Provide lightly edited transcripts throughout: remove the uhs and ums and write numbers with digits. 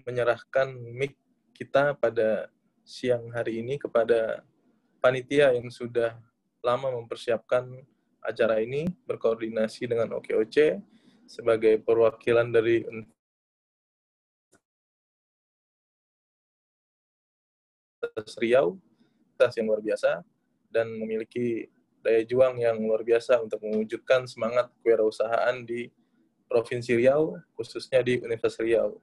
menyerahkan mic kita pada siang hari ini kepada panitia yang sudah lama mempersiapkan acara ini, berkoordinasi dengan OKOC sebagai perwakilan dari Universitas Riau, yang luar biasa, dan memiliki daya juang yang luar biasa untuk mewujudkan semangat kewirausahaan di Provinsi Riau, khususnya di Universitas Riau.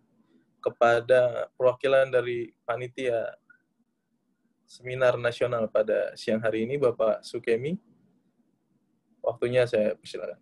Kepada perwakilan dari panitia seminar nasional pada siang hari ini, Bapak Sukemi, waktunya saya persilakan.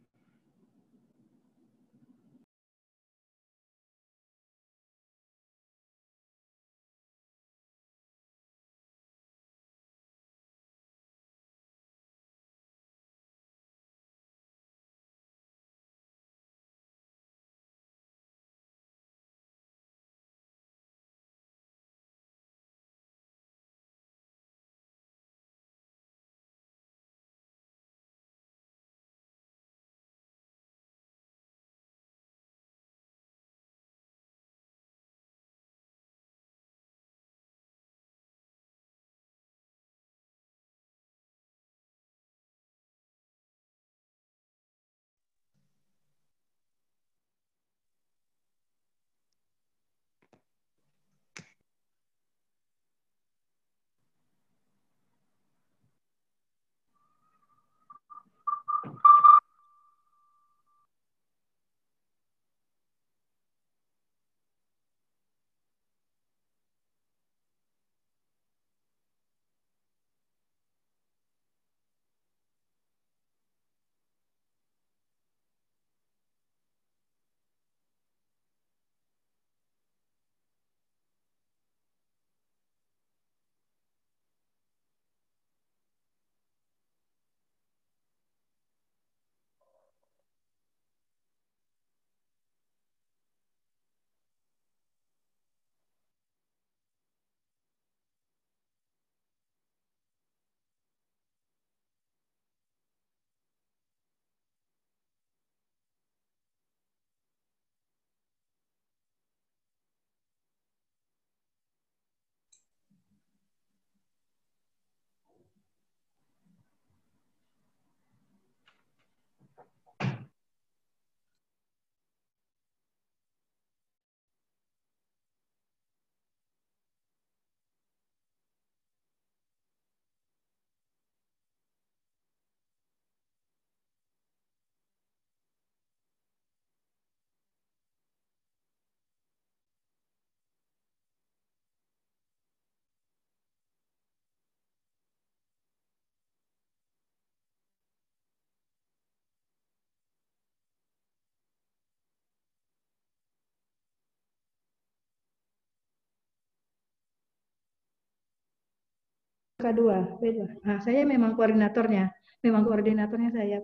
K2. Nah, saya memang koordinatornya. Memang koordinatornya saya.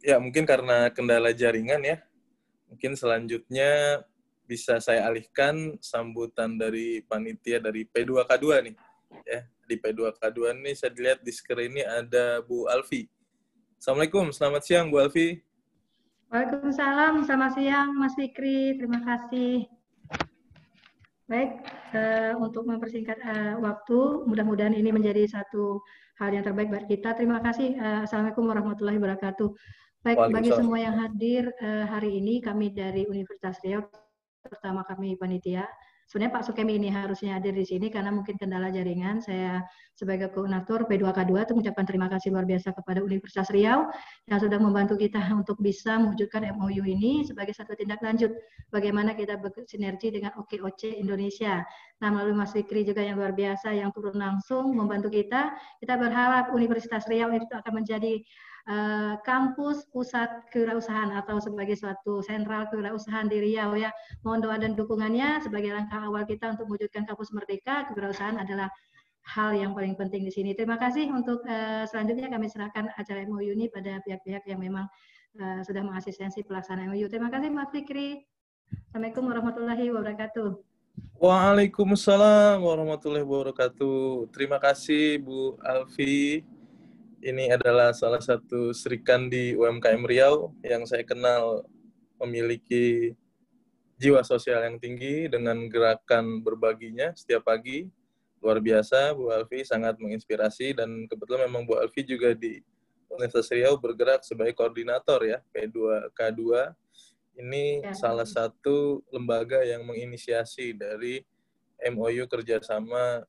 Ya, mungkin karena kendala jaringan ya. Mungkin selanjutnya bisa saya alihkan sambutan dari panitia dari P2K2 nih. Ya, di P2K2 nih saya lihat di screen ini ada Bu Alfi. Assalamualaikum, selamat siang Bu Alfi. Waalaikumsalam, selamat siang Mas Fikri, terima kasih. Baik, untuk mempersingkat waktu, mudah-mudahan ini menjadi satu hal yang terbaik buat kita. Terima kasih. Assalamualaikum warahmatullahi wabarakatuh. Baik, bagi semua yang hadir hari ini, kami dari Universitas Riau, terutama kami panitia. Sebenarnya Pak Sukemi ini harusnya hadir di sini karena mungkin kendala jaringan. Saya sebagai koordinator P2K2 itu mengucapkan terima kasih luar biasa kepada Universitas Riau yang sudah membantu kita untuk bisa mewujudkan MOU ini sebagai satu tindak lanjut bagaimana kita bersinergi dengan OKOC Indonesia. Nah, melalui Mas Fikri juga yang luar biasa yang turun langsung membantu kita. Kita berharap Universitas Riau itu akan menjadi kampus pusat kewirausahaan atau sebagai suatu sentral kewirausahaan di Riau ya. Mohon doa dan dukungannya sebagai langkah awal kita untuk mewujudkan kampus merdeka. Kewirausahaan adalah hal yang paling penting di sini. Terima kasih untuk selanjutnya kami serahkan acara MOU ini pada pihak-pihak yang memang sudah mengasistensi pelaksanaan MOU. Terima kasih Mas Fikri. Assalamualaikum warahmatullahi wabarakatuh. Waalaikumsalam warahmatullahi wabarakatuh. Terima kasih Bu Alfi. ini adalah salah satu Serikandi UMKM Riau yang saya kenal memiliki jiwa sosial yang tinggi dengan gerakan berbaginya setiap pagi. Luar biasa, Bu Alfi sangat menginspirasi, dan kebetulan memang Bu Alfi juga di Universitas Riau bergerak sebagai koordinator ya, P2K2. Ini Ya. salah satu lembaga yang menginisiasi dari MOU kerjasama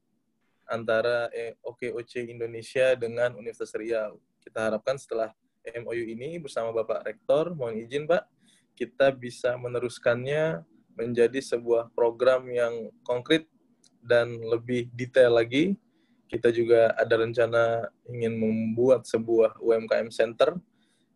antara OKOC Indonesia dengan Universitas Riau. Kita harapkan setelah MOU ini bersama Bapak Rektor, mohon izin Pak, kita bisa meneruskannya menjadi sebuah program yang konkret dan lebih detail lagi. Kita juga ada rencana ingin membuat sebuah UMKM Center,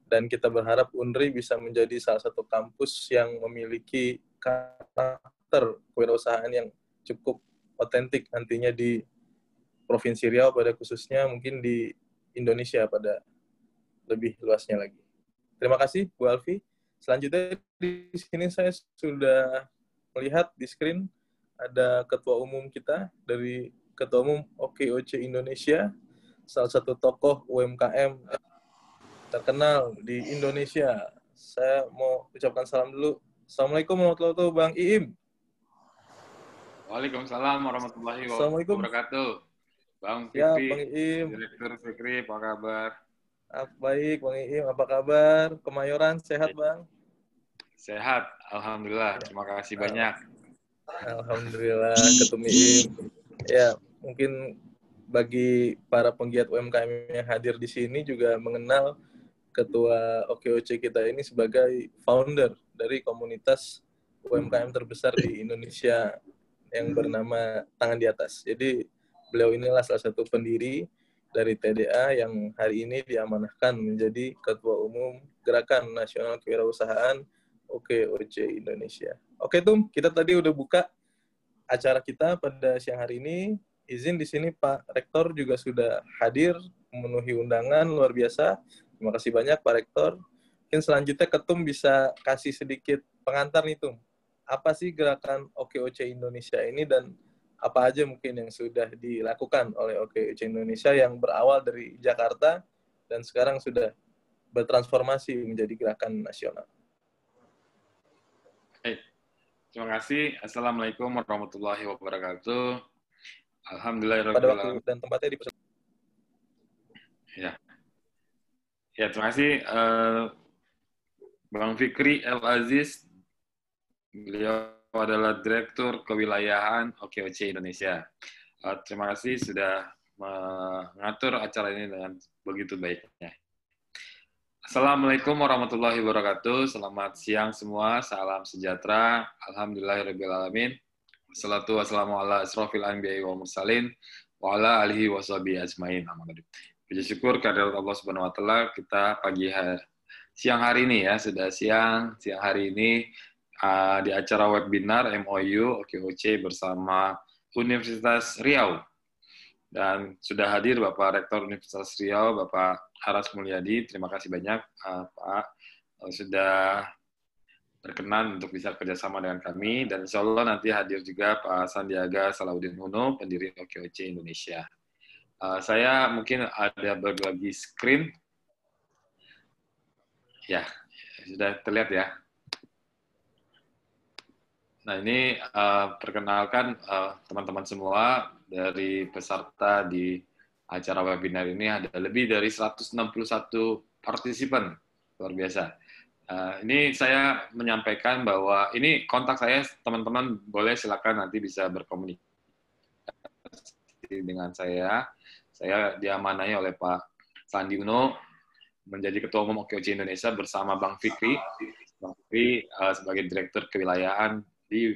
dan kita berharap UNRI bisa menjadi salah satu kampus yang memiliki karakter kewirausahaan yang cukup otentik nantinya di Provinsi Riau pada khususnya, mungkin di Indonesia pada lebih luasnya lagi. Terima kasih Bu Alfi. Selanjutnya di sini saya sudah melihat di screen ada ketua umum kita dari Ketua Umum OKOC Indonesia, salah satu tokoh UMKM terkenal di Indonesia. Saya mau ucapkan salam dulu. Assalamualaikum warahmatullahi wabarakatuh, Bang Iim. Waalaikumsalam warahmatullahi wabarakatuh. Bang Ya, Fikri, Bang Iim. Direktur Fikri, apa kabar? Baik, Bang Iim. Apa kabar? Kemayoran, sehat, Bang? Sehat, Alhamdulillah. Terima kasih banyak. Alhamdulillah, Ketum Iim. Ya, mungkin bagi para penggiat UMKM yang hadir di sini juga mengenal Ketua OKOC kita ini sebagai founder dari komunitas UMKM terbesar di Indonesia yang bernama Tangan di Atas. Jadi beliau inilah salah satu pendiri dari TDA yang hari ini diamanahkan menjadi Ketua Umum Gerakan Nasional Kewirausahaan OKOC Indonesia. Oke, Tum, kita tadi udah buka acara kita pada siang hari ini. Izin di sini Pak Rektor juga sudah hadir memenuhi undangan, luar biasa. Terima kasih banyak Pak Rektor. Mungkin selanjutnya Ketum bisa kasih sedikit pengantar nih, Tum. Apa sih gerakan OKOC Indonesia ini dan apa aja mungkin yang sudah dilakukan oleh OKOC Indonesia yang berawal dari Jakarta dan sekarang sudah bertransformasi menjadi gerakan nasional. Terima kasih. Assalamualaikum warahmatullahi wabarakatuh. Alhamdulillah. Pada waktu dan tempatnya dipersilakan. Ya, terima kasih Bang Fikri El Aziz. Beliau adalah Direktur Kewilayahan OKOC Indonesia. Terima kasih sudah mengatur acara ini dengan begitu baiknya. Assalamualaikum warahmatullahi wabarakatuh. Selamat siang semua. Salam sejahtera. Alhamdulillahirrahmanirrahim. Wassalatu wassalamu ala asrofil anbiya'i wa mursalin wa ala alihi wa sahbihi ajmain. Puji syukur kehadirat Allah Subhanahu wa taala, kita siang hari ini ya, sudah siang hari ini di acara webinar MOU OKOC bersama Universitas Riau. Dan sudah hadir Bapak Rektor Universitas Riau, Bapak Aras Mulyadi. Terima kasih banyak Pak sudah berkenan untuk bisa kerjasama dengan kami. Dan insya Allah nanti hadir juga Pak Sandiaga Salahuddin Uno, pendiri OKOC Indonesia. Saya mungkin ada berbagi screen. Ya, sudah terlihat ya. Nah ini perkenalkan teman-teman semua dari peserta di acara webinar ini ada lebih dari 161 partisipan, luar biasa. Ini saya menyampaikan bahwa ini kontak saya, teman-teman boleh silakan nanti bisa berkomunikasi dengan saya. Saya diamanai oleh Pak Sandi Uno menjadi Ketua Umum OKOC Indonesia bersama Bang Fikri. Bang Fikri sebagai Direktur Kewilayahan di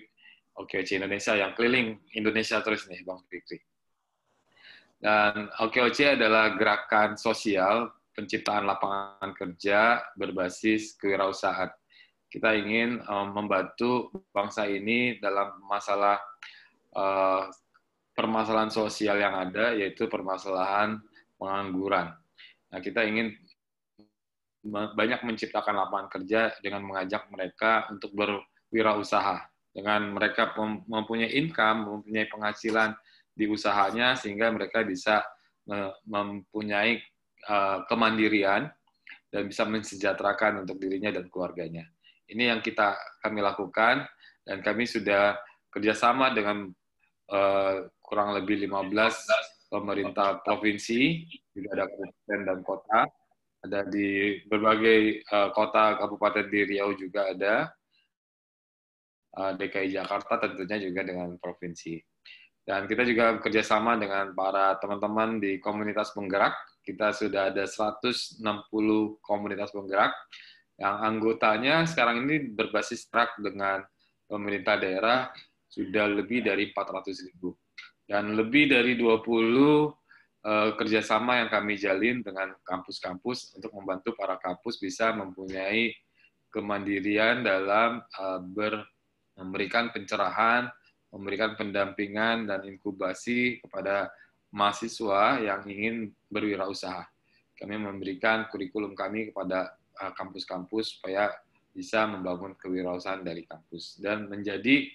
OKOC Indonesia yang keliling Indonesia terus nih, Bang Fikri. Dan OKOC adalah gerakan sosial penciptaan lapangan kerja berbasis kewirausahaan. Kita ingin membantu bangsa ini dalam masalah permasalahan sosial yang ada, yaitu permasalahan pengangguran. Nah, kita ingin banyak menciptakan lapangan kerja dengan mengajak mereka untuk berwirausaha. Dengan mereka mempunyai income, mempunyai penghasilan di usahanya, sehingga mereka bisa mempunyai kemandirian dan bisa mensejahterakan untuk dirinya dan keluarganya. Ini yang kami lakukan, dan kami sudah kerjasama dengan kurang lebih 15 pemerintah provinsi, juga ada kabupaten dan kota, ada di berbagai kota kabupaten di Riau juga ada, DKI Jakarta tentunya juga dengan provinsi. Dan kita juga bekerjasama dengan para teman-teman di komunitas penggerak. Kita sudah ada 160 komunitas penggerak yang anggotanya sekarang ini berbasis track dengan pemerintah daerah sudah lebih dari 400.000. Dan lebih dari 20 kerjasama yang kami jalin dengan kampus-kampus untuk membantu para kampus bisa mempunyai kemandirian dalam memberikan pencerahan, memberikan pendampingan dan inkubasi kepada mahasiswa yang ingin berwirausaha. Kami memberikan kurikulum kami kepada kampus-kampus supaya bisa membangun kewirausahaan dari kampus dan menjadi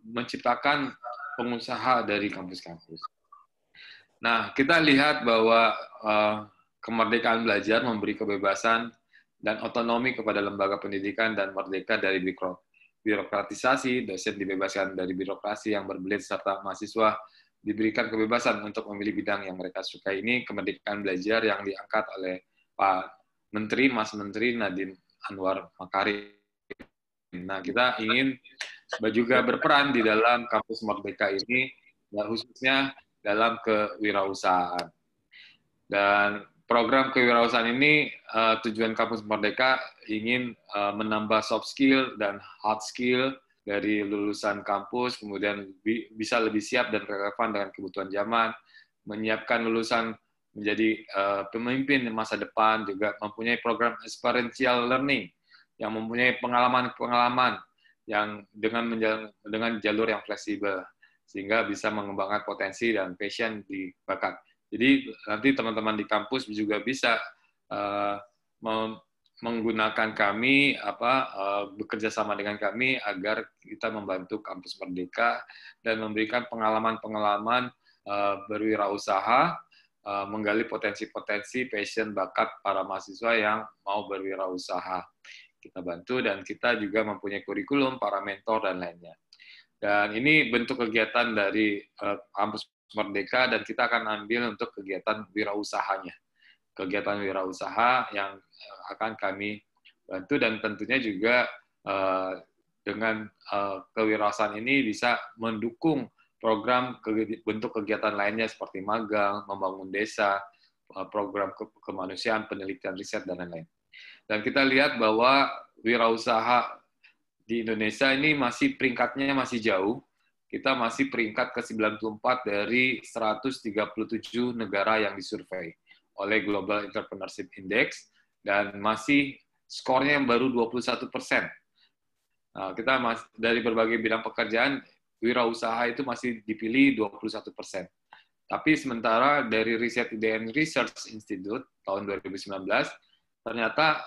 menciptakan pengusaha dari kampus-kampus. Nah, kita lihat bahwa kemerdekaan belajar memberi kebebasan dan otonomi kepada lembaga pendidikan dan merdeka dari birokratisasi, dosen dibebaskan dari birokrasi yang berbelit, serta mahasiswa diberikan kebebasan untuk memilih bidang yang mereka suka. Ini kemerdekaan belajar yang diangkat oleh Pak Menteri, Mas Menteri Nadiem Anwar Makarim. Nah, kita ingin juga berperan di dalam kampus Merdeka ini, dan khususnya dalam kewirausahaan. Dan program kewirausahaan ini, tujuan kampus Merdeka ingin menambah soft skill dan hard skill dari lulusan kampus, kemudian bisa lebih siap dan relevan dengan kebutuhan zaman, menyiapkan lulusan menjadi pemimpin masa depan, juga mempunyai program experiential learning yang mempunyai pengalaman-pengalaman yang dengan jalur yang fleksibel, sehingga bisa mengembangkan potensi dan passion di bakat. Jadi nanti teman-teman di kampus juga bisa menggunakan kami, bekerja sama dengan kami agar kita membantu kampus Merdeka dan memberikan pengalaman-pengalaman berwirausaha, menggali potensi-potensi, passion, bakat para mahasiswa yang mau berwirausaha. Kita bantu, dan kita juga mempunyai kurikulum, para mentor, dan lainnya. Dan ini bentuk kegiatan dari kampus Merdeka, dan kita akan ambil untuk kegiatan wirausahanya. Kegiatan wirausaha yang akan kami bantu, dan tentunya juga dengan kewirausahaan ini bisa mendukung program bentuk kegiatan lainnya seperti magang, membangun desa, program kemanusiaan, penelitian, riset, dan lain-lain. Dan kita lihat bahwa wirausaha di Indonesia ini peringkatnya masih jauh. Kita masih peringkat ke-94 dari 137 negara yang disurvei oleh Global Entrepreneurship Index, dan masih skornya yang baru 21%. Nah, kita dari berbagai bidang pekerjaan, wirausaha itu masih dipilih 21%. Tapi sementara dari riset IDN Research Institute tahun 2019, ternyata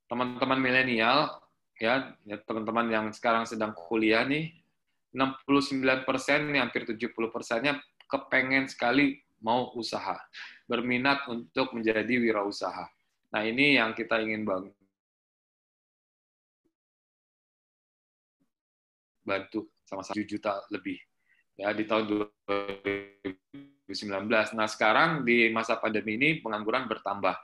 teman-teman milenial, ya teman-teman yang sekarang sedang kuliah nih, 69%, hampir 70%-nya kepengen sekali mau usaha, berminat untuk menjadi wirausaha. Nah, ini yang kita ingin bantu sama 1 juta lebih ya di tahun 2019. Nah, sekarang di masa pandemi ini pengangguran bertambah.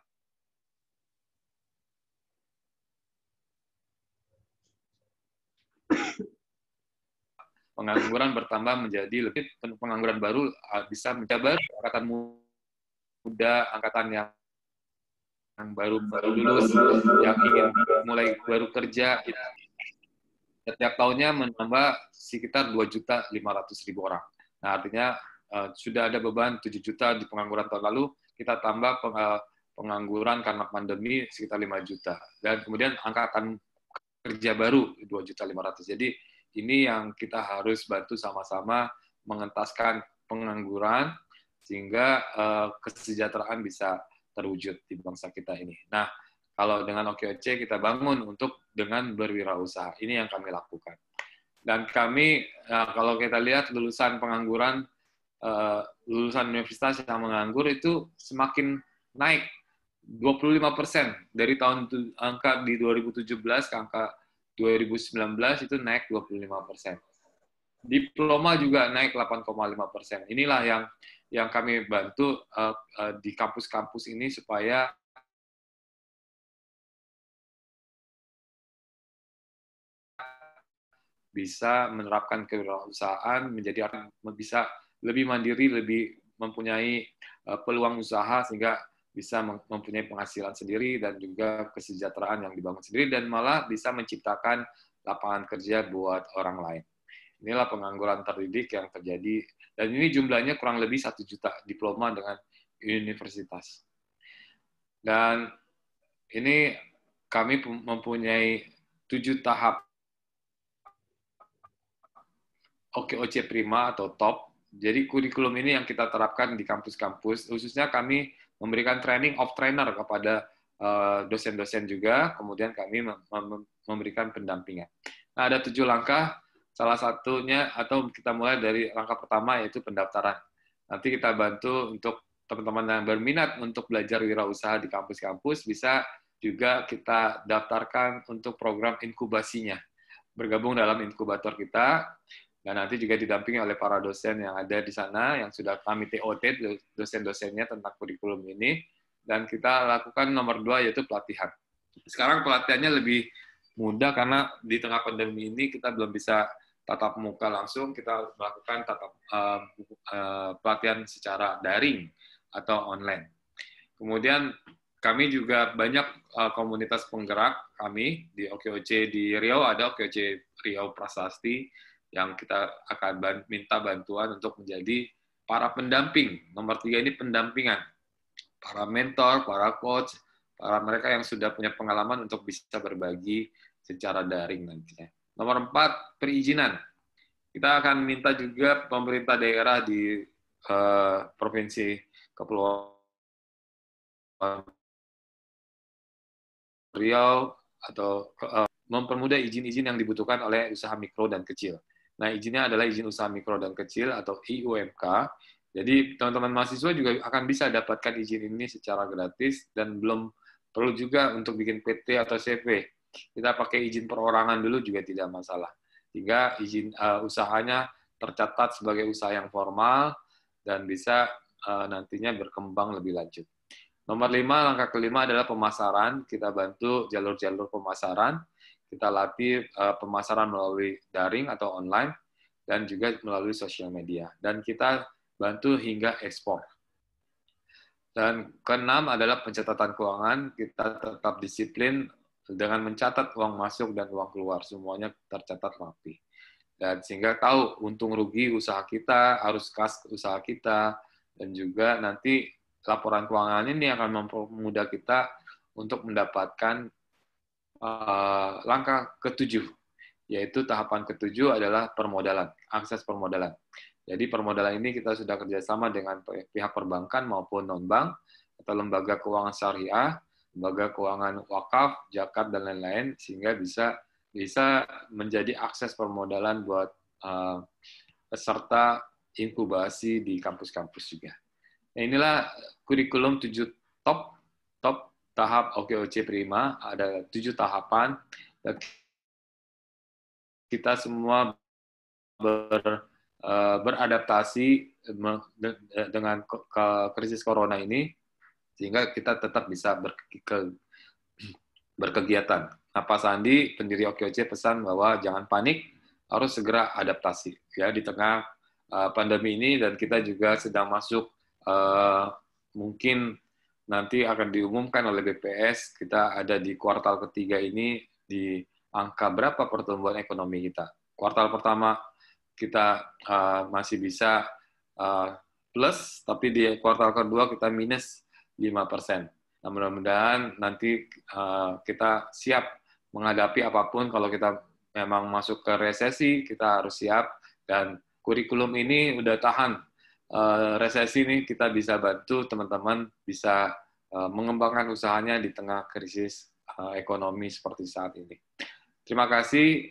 Pengangguran bertambah menjadi lebih, pengangguran baru bisa mencapai angkatan muda, angkatan yang baru lulus, yang ingin mulai baru kerja. Setiap tahunnya menambah sekitar 2.500.000 orang. Nah, artinya sudah ada beban 7 juta di pengangguran tahun lalu, kita tambah pengangguran karena pandemi sekitar 5 juta. Dan kemudian angkatan kerja baru 2.500.000. Jadi ini yang kita harus bantu sama-sama mengentaskan pengangguran sehingga kesejahteraan bisa terwujud di bangsa kita ini. Nah, kalau dengan OKOC kita bangun untuk dengan berwirausaha. Ini yang kami lakukan. Dan kami, kalau kita lihat lulusan pengangguran, lulusan universitas yang menganggur itu semakin naik 25% dari angka di 2017 ke angka 2019 itu naik 25%. Diploma juga naik 8,5%. Inilah yang kami bantu di kampus-kampus ini supaya bisa menerapkan kewirausahaan, menjadi orang bisa lebih mandiri, lebih mempunyai peluang usaha sehingga bisa mempunyai penghasilan sendiri dan juga kesejahteraan yang dibangun sendiri dan malah bisa menciptakan lapangan kerja buat orang lain. Inilah pengangguran terdidik yang terjadi dan ini jumlahnya kurang lebih 1 juta diploma dengan universitas. Dan ini kami mempunyai 7 tahap OKOC Prima atau top. Jadi kurikulum ini yang kita terapkan di kampus-kampus, khususnya kami memberikan training of trainer kepada dosen-dosen juga, kemudian kami memberikan pendampingan. Nah, ada 7 langkah, salah satunya, atau kita mulai dari langkah pertama, yaitu pendaftaran. Nanti kita bantu untuk teman-teman yang berminat untuk belajar wirausaha di kampus-kampus, bisa juga kita daftarkan untuk program inkubasinya. Bergabung dalam inkubator kita, dan nanti juga didampingi oleh para dosen yang ada di sana, yang sudah kami TOT, dosen-dosennya tentang kurikulum ini, dan kita lakukan nomor 2, yaitu pelatihan. Sekarang pelatihannya lebih mudah, karena di tengah pandemi ini kita belum bisa tatap muka langsung, kita melakukan pelatihan secara daring atau online. Kemudian kami juga banyak komunitas penggerak kami, di OKOC di Riau, ada OKOC Riau Prasasti, yang kita akan minta bantuan untuk menjadi para pendamping. Nomor 3 ini pendampingan. Para mentor, para coach, para mereka yang sudah punya pengalaman untuk bisa berbagi secara daring nantinya. Nomor 4, perizinan. Kita akan minta juga pemerintah daerah di Provinsi Kepulauan Riau atau mempermudah izin-izin yang dibutuhkan oleh usaha mikro dan kecil. Nah, izinnya adalah izin usaha mikro dan kecil atau IUMK. Jadi, teman-teman mahasiswa juga akan bisa dapatkan izin ini secara gratis dan belum perlu juga untuk bikin PT atau CV. Kita pakai izin perorangan dulu juga tidak masalah. Sehingga izin usahanya tercatat sebagai usaha yang formal dan bisa nantinya berkembang lebih lanjut. Nomor 5, langkah kelima adalah pemasaran. Kita bantu jalur-jalur pemasaran. Kita latih pemasaran melalui daring atau online, dan juga melalui sosial media. Dan kita bantu hingga ekspor. Dan keenam adalah pencatatan keuangan. Kita tetap disiplin dengan mencatat uang masuk dan uang keluar. Semuanya tercatat rapi. Dan sehingga tahu untung rugi usaha kita, arus kas usaha kita, dan juga nanti laporan keuangan ini akan mempermudah kita untuk mendapatkan langkah ke-7, yaitu tahapan ke-7 adalah permodalan, akses permodalan. Jadi permodalan ini kita sudah kerjasama dengan pihak perbankan maupun non-bank, atau lembaga keuangan syariah, lembaga keuangan wakaf, zakat, dan lain-lain, sehingga bisa menjadi akses permodalan buat peserta inkubasi di kampus-kampus juga. Nah, inilah kurikulum 7 top tahap OKOC Prima, ada 7 tahapan, dan kita semua beradaptasi dengan krisis corona ini, sehingga kita tetap bisa berkegiatan. Nah, Pak Sandi, pendiri OKOC, pesan bahwa jangan panik, harus segera adaptasi. Ya, di tengah pandemi ini, dan kita juga sedang masuk, mungkin nanti akan diumumkan oleh BPS, kita ada di kuartal ketiga ini di angka berapa pertumbuhan ekonomi kita. Kuartal pertama kita masih bisa plus, tapi di kuartal kedua kita minus 5%. Nah, mudah-mudahan nanti kita siap menghadapi apapun. Kalau kita memang masuk ke resesi, kita harus siap, dan kurikulum ini udah tahan resesi ini. Kita bisa bantu teman-teman bisa mengembangkan usahanya di tengah krisis ekonomi seperti saat ini. Terima kasih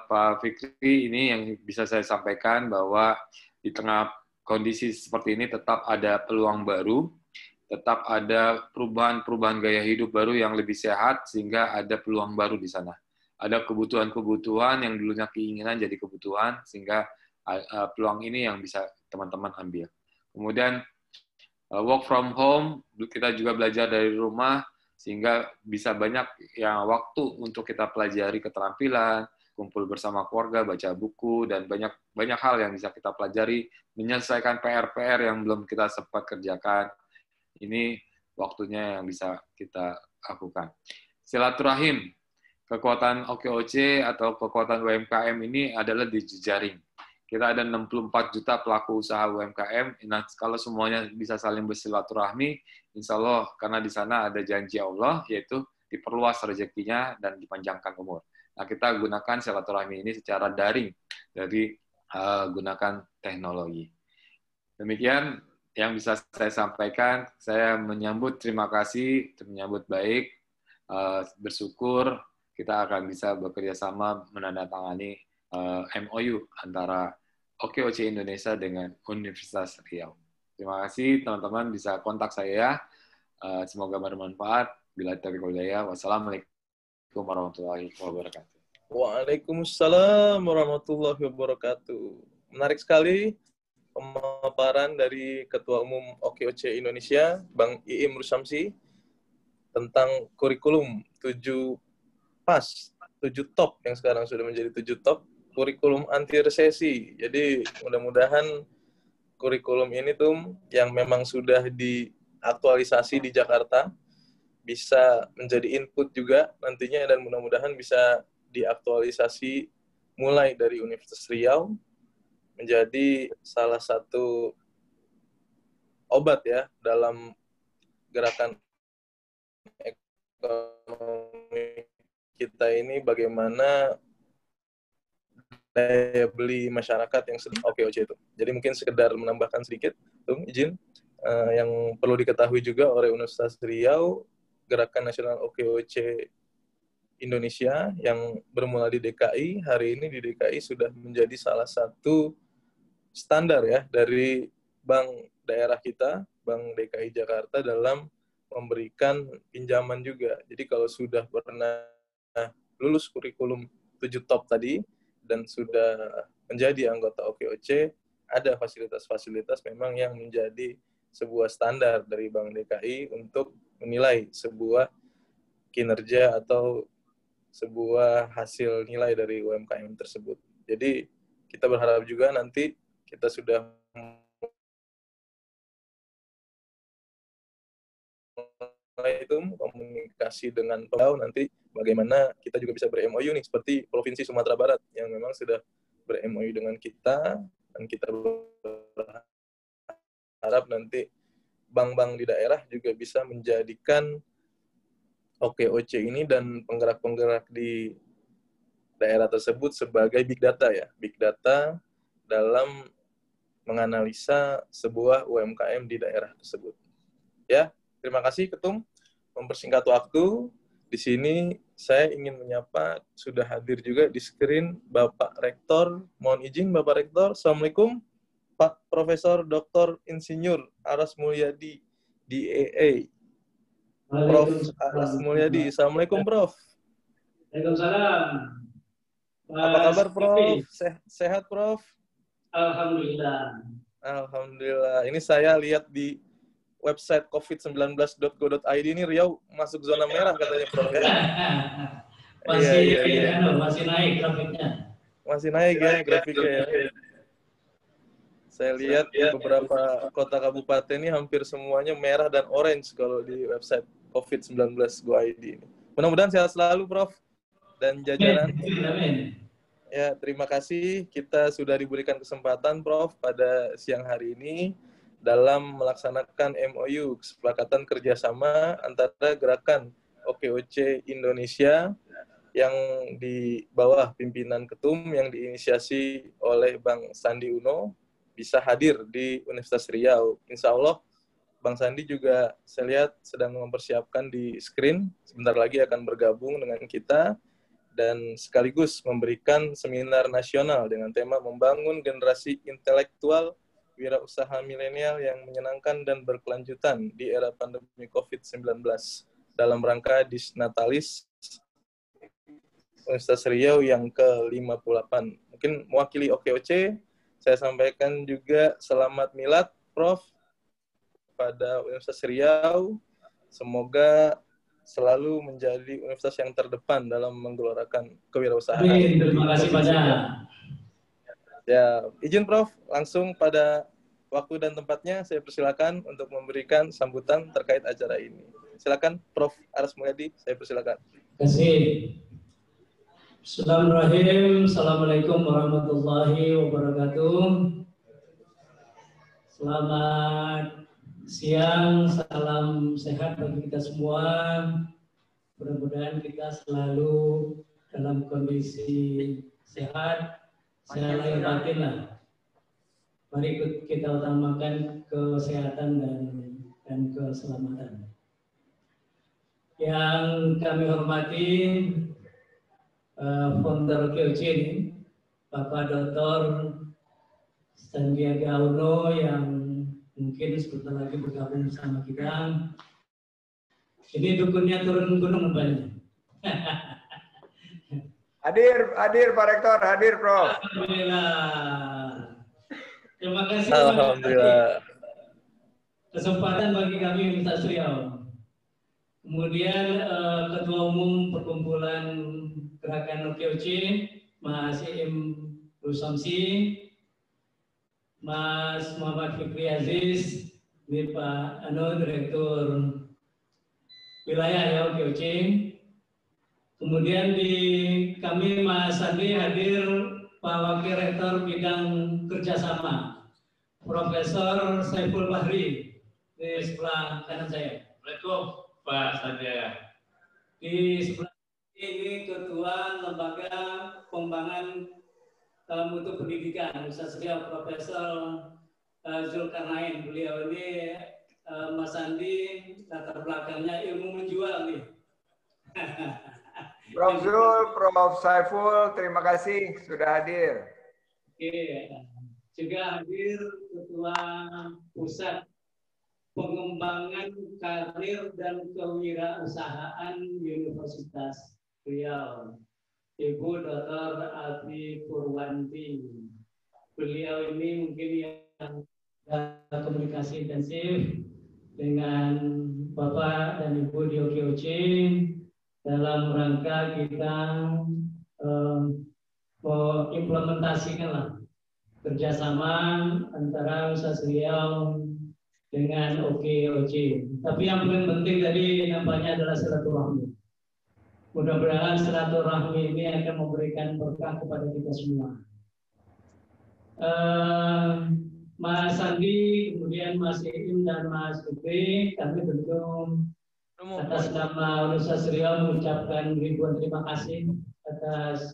Pak Fikri, ini yang bisa saya sampaikan, bahwa di tengah kondisi seperti ini tetap ada peluang baru, tetap ada perubahan-perubahan gaya hidup baru yang lebih sehat, sehingga ada peluang baru di sana. Ada kebutuhan-kebutuhan yang dulunya keinginan jadi kebutuhan, sehingga peluang ini yang bisa teman-teman ambil. Kemudian work from home, kita juga belajar dari rumah, sehingga bisa banyak yang waktu untuk kita pelajari keterampilan, kumpul bersama keluarga, baca buku, dan banyak hal yang bisa kita pelajari, menyelesaikan PR-PR yang belum kita sempat kerjakan. Ini waktunya yang bisa kita lakukan. Silaturahim, kekuatan OKOC atau kekuatan UMKM ini adalah di jejaring. Kita ada 64 juta pelaku usaha UMKM. Nah, kalau semuanya bisa saling bersilaturahmi, insya Allah, karena di sana ada janji Allah, yaitu diperluas rezekinya dan dipanjangkan umur. Nah, kita gunakan silaturahmi ini secara daring dari gunakan teknologi. Demikian yang bisa saya sampaikan. Saya terima kasih, menyambut baik, bersyukur kita akan bisa bekerja sama menandatangani MOU antara OKOC Indonesia dengan Universitas Riau. Terima kasih teman-teman, bisa kontak saya. Semoga bermanfaat. Bila taufiq wal hidayah. Wassalamualaikum warahmatullahi wabarakatuh. Waalaikumsalam warahmatullahi wabarakatuh. Menarik sekali pemaparan dari Ketua Umum OKOC Indonesia, Bang Iim Rushamsi, tentang kurikulum 7 top yang sekarang sudah menjadi 7 top, kurikulum anti resesi. Jadi mudah-mudahan kurikulum ini tuh yang memang sudah diaktualisasi di Jakarta bisa menjadi input juga nantinya, dan mudah-mudahan bisa diaktualisasi mulai dari Universitas Riau menjadi salah satu obat ya dalam gerakan ekonomi kita ini, bagaimana daya beli masyarakat yang sedang OKOC itu. Jadi mungkin sekedar menambahkan sedikit, izin, yang perlu diketahui juga oleh Universitas Riau, Gerakan Nasional OKOC Indonesia yang bermula di DKI, hari ini di DKI sudah menjadi salah satu standar ya dari bank daerah kita, Bank DKI Jakarta, dalam memberikan pinjaman juga. Jadi kalau sudah pernah lulus kurikulum 7 top tadi dan sudah menjadi anggota OKOC, ada fasilitas-fasilitas memang yang menjadi sebuah standar dari Bank DKI untuk menilai sebuah kinerja atau sebuah hasil nilai dari UMKM tersebut. Jadi kita berharap juga nanti kita sudah mulai itu komunikasi dengan pemerintah, nanti bagaimana kita juga bisa ber-MOU nih, seperti Provinsi Sumatera Barat yang memang sudah ber-MOU dengan kita, dan kita berharap nanti bank-bank di daerah juga bisa menjadikan OKOC ini dan penggerak-penggerak di daerah tersebut sebagai big data ya, big data dalam menganalisa sebuah UMKM di daerah tersebut. Ya, terima kasih Ketum. Mempersingkat waktu, di sini saya ingin menyapa, sudah hadir juga di screen Bapak Rektor. Mohon izin Bapak Rektor. Assalamualaikum Pak Profesor Dr. Insinyur Aras Mulyadi DAA. Prof. Aras Mulyadi. Assalamualaikum Prof. Waalaikumsalam. Apa kabar Prof? Sehat Prof? Alhamdulillah. Alhamdulillah. Ini saya lihat di website covid19.go.id ini Riau masuk zona merah katanya Prof ya. Masih naik grafiknya. Masih naik ya grafiknya ya. Saya lihat beberapa kota kabupaten ini hampir semuanya merah dan orange kalau di website covid19.go.id ini. Mudah-mudahan sehat selalu Prof dan jajaran. Ya, terima kasih. Kita sudah diberikan kesempatan Prof pada siang hari ini dalam melaksanakan MOU, kesepakatan kerjasama antara gerakan OKOC Indonesia yang di bawah pimpinan Ketum yang diinisiasi oleh Bang Sandi Uno bisa hadir di Universitas Riau. Insya Allah Bang Sandi juga saya lihat sedang mempersiapkan di screen, sebentar lagi akan bergabung dengan kita dan sekaligus memberikan seminar nasional dengan tema membangun generasi intelektual wirausaha milenial yang menyenangkan dan berkelanjutan di era pandemi COVID-19 dalam rangka Disnatalis Universitas Riau yang ke-58. Mungkin mewakili OKOC, saya sampaikan juga selamat milad, Prof, pada Universitas Riau. Semoga selalu menjadi universitas yang terdepan dalam menggelorakan kewirausahaan. Amin, terima kasih banyak. Ya, izin Prof, langsung pada waktu dan tempatnya saya persilakan untuk memberikan sambutan terkait acara ini. Silakan Prof. Aras Mulyadi, saya persilakan. Terima kasih. Bismillahirrahmanirrahim. Assalamualaikum warahmatullahi wabarakatuh. Selamat siang, salam sehat bagi kita semua. Mudah-mudahan kita selalu dalam kondisi sehat, sehat lahir batin lah. Mari kita utamakan kesehatan dan keselamatan. Yang kami hormati founder OKOC ini, Bapak Dr. Sandiaga Uno yang mungkin sebentar lagi bergabung bersama kita. Ini dukunnya turun gunung banyak. Hadir Pak Rektor, hadir Prof. Alhamdulillah. Terima kasih. Alhamdulillah. Kesempatan bagi kami Universitas Riau. Kemudian Ketua Umum Perkumpulan Gerakan OKOC, Mas Im Rusamsi, Mas Muhammad Fikri Aziz, ini Pak Direktur Wilayah ya OKOC. Kemudian di kami Mas Sandi hadir Pak Wakil Rektor Bidang Kerjasama, Profesor Saiful Bahri di sebelah kanan saya. Assalamualaikum Pak Sandiaga. Di sebelah ini Ketua Lembaga Pengembangan Mutu Pendidikan Universitas Riau, Profesor Zulkarnain. Beliau ini Mas Andi latar belakangnya ilmu menjual nih. Prof. Zul, Prof. Saiful, terima kasih sudah hadir. Oke, juga hadir Ketua Pusat Pengembangan Karir dan Kewirausahaan Universitas Riau, Ibu Dr. Alfi Purwanti. Beliau ini mungkin yang komunikasi intensif dengan Bapak dan Ibu di OKOC dalam rangka kita mengimplementasikan kerjasama antara Universitas Riau dengan OKOC. Tapi yang paling penting tadi nampaknya adalah silaturahmi. Mudah-mudahan silaturahmi ini akan memberikan berkah kepada kita semua. Mas Sandi, kemudian Mas Iim dan Mas Fikri, kami tentu atas nama Universitas Riau mengucapkan ribuan terima kasih atas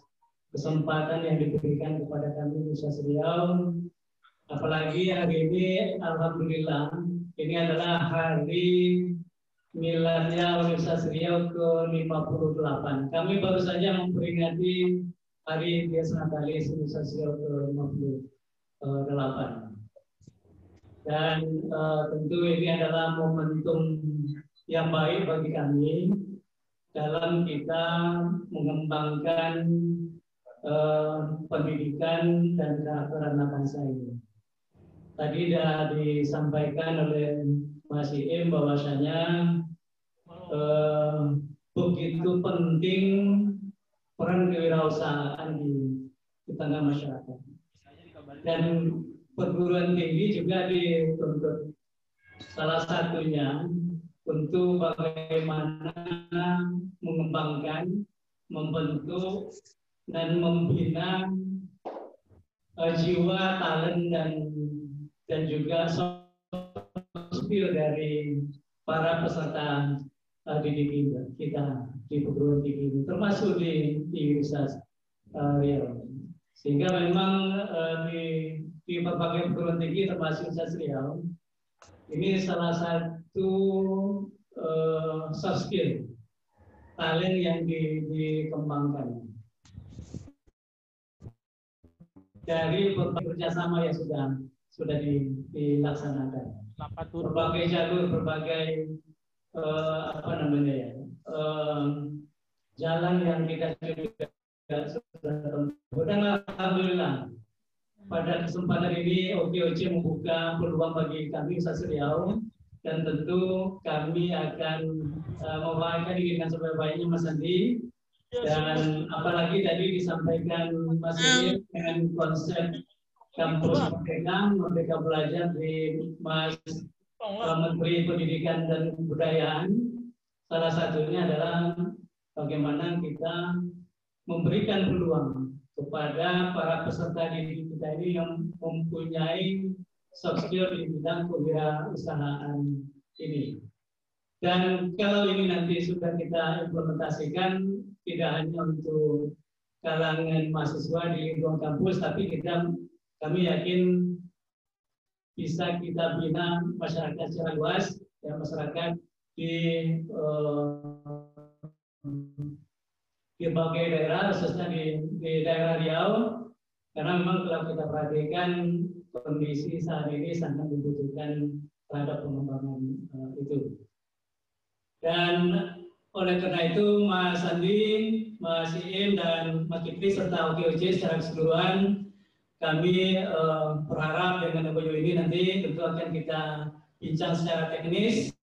kesempatan yang diberikan kepada kami Universitas Riau. Apalagi hari ini, alhamdulillah, ini adalah hari miladnya Universitas Riau ke-58. Kami baru saja memperingati hari Disnatalis Universitas Riau ke-58. Dan tentu ini adalah momentum yang baik bagi kami dalam kita mengembangkan pendidikan dan karakter anak bangsa ini. Tadi sudah disampaikan oleh Mas Iim bahwasanya begitu penting peran kewirausahaan di tengah masyarakat. Dan perguruan tinggi juga dituntut salah satunya untuk bagaimana mengembangkan, membentuk, dan membina jiwa, talent, dan juga skill dari para peserta didik kita di perguruan tinggi ini, termasuk di Universitas Riau. Sehingga memang di berbagai perguruan tinggi termasuk Universitas Riau, ini salah satu soft skill, talent yang dikembangkan. Dari berbagai kerjasama yang sudah dilaksanakan. Berbagai jalur, berbagai jalan yang kita juga sudah tempuh. Dan alhamdulillah pada kesempatan ini OKOC membuka peluang bagi kami Universitas Riau, dan tentu kami akan mewakilkan diri dengan sebaik-baiknya Mas Andi, dan apalagi tadi disampaikan Mas Indi dengan konsep kampus merdeka belajar di Mas Menteri Pendidikan dan Kebudayaan. Salah satunya adalah bagaimana kita memberikan peluang kepada para peserta didik kita ini yang mempunyai soft skill di bidang kewirausahaan ini. Dan kalau ini nanti sudah kita implementasikan, tidak hanya untuk kalangan mahasiswa di lingkungan kampus, tapi kami yakin bisa kita bina masyarakat secara luas, ya, masyarakat di berbagai daerah, khususnya di daerah Riau, karena memang kalau kita perhatikan kondisi saat ini sangat membutuhkan terhadap pengembangan itu. Dan oleh karena itu, Mas Andi, Mas Iim, dan Mas Kipri serta OKOC secara keseluruhan, kami berharap dengan MOU ini nanti tentu akan kita bincang secara teknis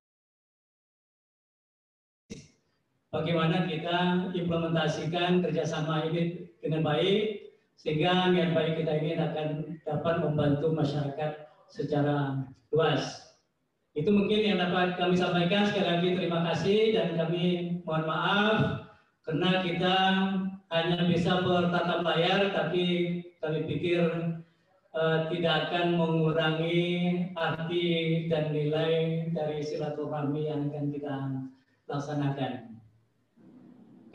bagaimana kita implementasikan kerjasama ini dengan baik, sehingga niat baik kita ini akan dapat membantu masyarakat secara luas. Itu mungkin yang dapat kami sampaikan. Sekali lagi terima kasih, dan kami mohon maaf karena kita hanya bisa bertatap layar, tapi kami pikir tidak akan mengurangi arti dan nilai dari silaturahmi yang akan kita laksanakan.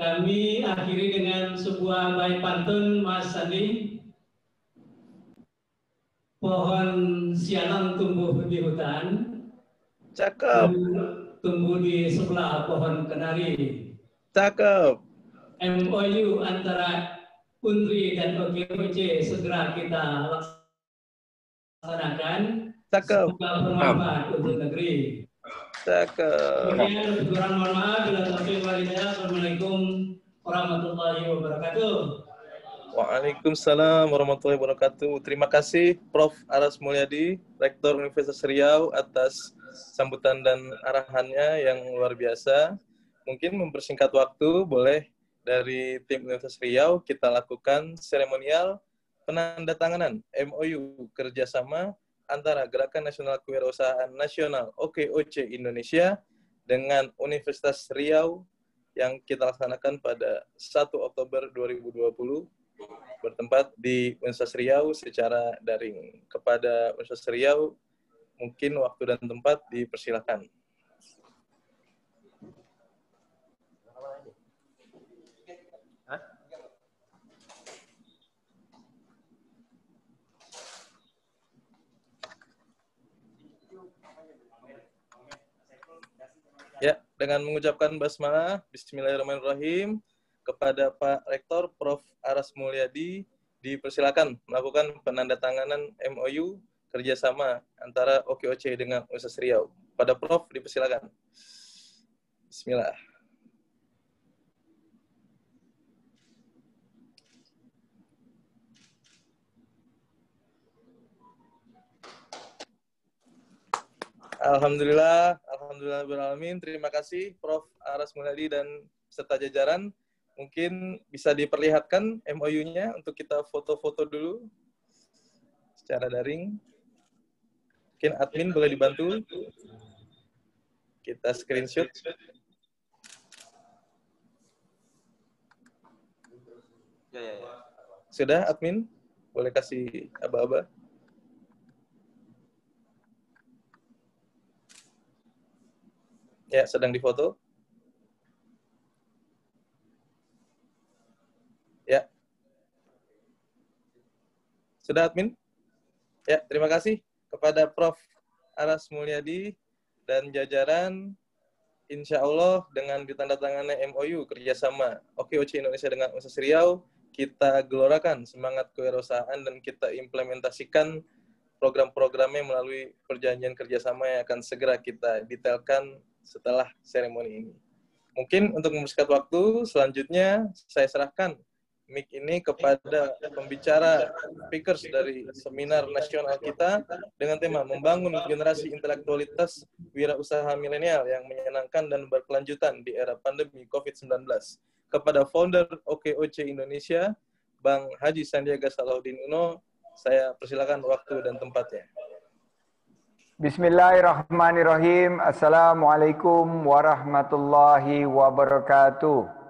Kami akhiri dengan sebuah bait pantun Mas Sandi. Pohon sialang tumbuh di hutan, Cakep. Tumbuh di sebelah pohon kenari. Cakep. MOU antara UNRI dan OKOC segera kita laksanakan. Cakep. Semoga bermanfaat untuk negeri. Cakep. Kemudian kurang mohon maaf bila taufiq wal hidayah. Assalamualaikum warahmatullahi wabarakatuh. Waalaikumsalam warahmatullahi wabarakatuh. Terima kasih Prof. Aras Mulyadi, Rektor Universitas Riau, atas sambutan dan arahannya yang luar biasa. Mungkin mempersingkat waktu, boleh dari tim Universitas Riau kita lakukan seremonial penandatanganan MOU kerjasama antara Gerakan Nasional Kewirausahaan Nasional OKOC Indonesia dengan Universitas Riau yang kita laksanakan pada 1 Oktober 2020 bertempat di Universitas Riau secara daring. Kepada Universitas Riau, mungkin waktu dan tempat dipersilakan. Ya, dengan mengucapkan basmalah, Bismillahirrahmanirrahim, kepada Pak Rektor Prof. Aras Mulyadi dipersilakan melakukan penandatanganan MOU kerjasama antara OKOC dengan Universitas Riau. Pada Prof dipersilakan. Bismillah. Alhamdulillah, alhamdulillahirrahmanirrahim. Terima kasih Prof. Aras Mulyadi dan serta jajaran. Mungkin bisa diperlihatkan MOU-nya untuk kita foto-foto dulu secara daring. Mungkin admin boleh dibantu. Kita screenshot. Ya. Sudah admin? Boleh kasih aba-aba? Ya, sedang difoto. Ya. Sudah admin? Ya, terima kasih kepada Prof. Aras Mulyadi dan jajaran. Insya Allah dengan ditandatangannya MOU kerjasama OKOC Indonesia dengan Universitas Riau, kita gelorakan semangat kewirausahaan dan kita implementasikan program-programnya melalui perjanjian kerjasama yang akan segera kita detailkan setelah seremoni ini. Mungkin untuk mempersingkat waktu, selanjutnya saya serahkan mic ini kepada pembicara speakers dari seminar nasional kita dengan tema membangun generasi intelektualitas wirausaha milenial yang menyenangkan dan berkelanjutan di era pandemi COVID-19. Kepada founder OKOC Indonesia, Bang Haji Sandiaga Salahuddin Uno, saya persilakan waktu dan tempatnya. Bismillahirrahmanirrahim. Assalamualaikum warahmatullahi wabarakatuh.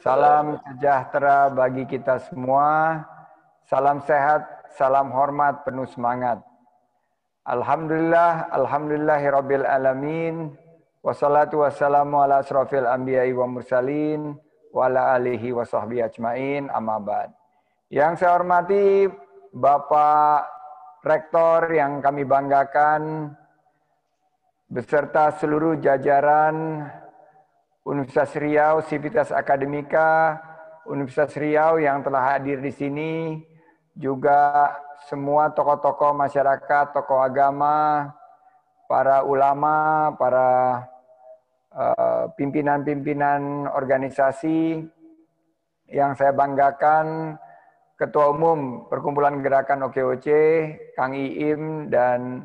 Salam sejahtera bagi kita semua. Salam sehat, salam hormat, penuh semangat. Alhamdulillah, alhamdulillahirabbil alamin. Wassalatu wassalamu ala asrofil anbiya'i wa mursalin wa ala alihi wa sahbihi ajmain, amma ba'd. Yang saya hormati Bapak Rektor yang kami banggakan beserta seluruh jajaran Universitas Riau, Sivitas Akademika, Universitas Riau yang telah hadir di sini, juga semua tokoh-tokoh masyarakat, tokoh agama, para ulama, para pimpinan-pimpinan organisasi yang saya banggakan, Ketua Umum Perkumpulan Gerakan OKOC, Kang Iim, dan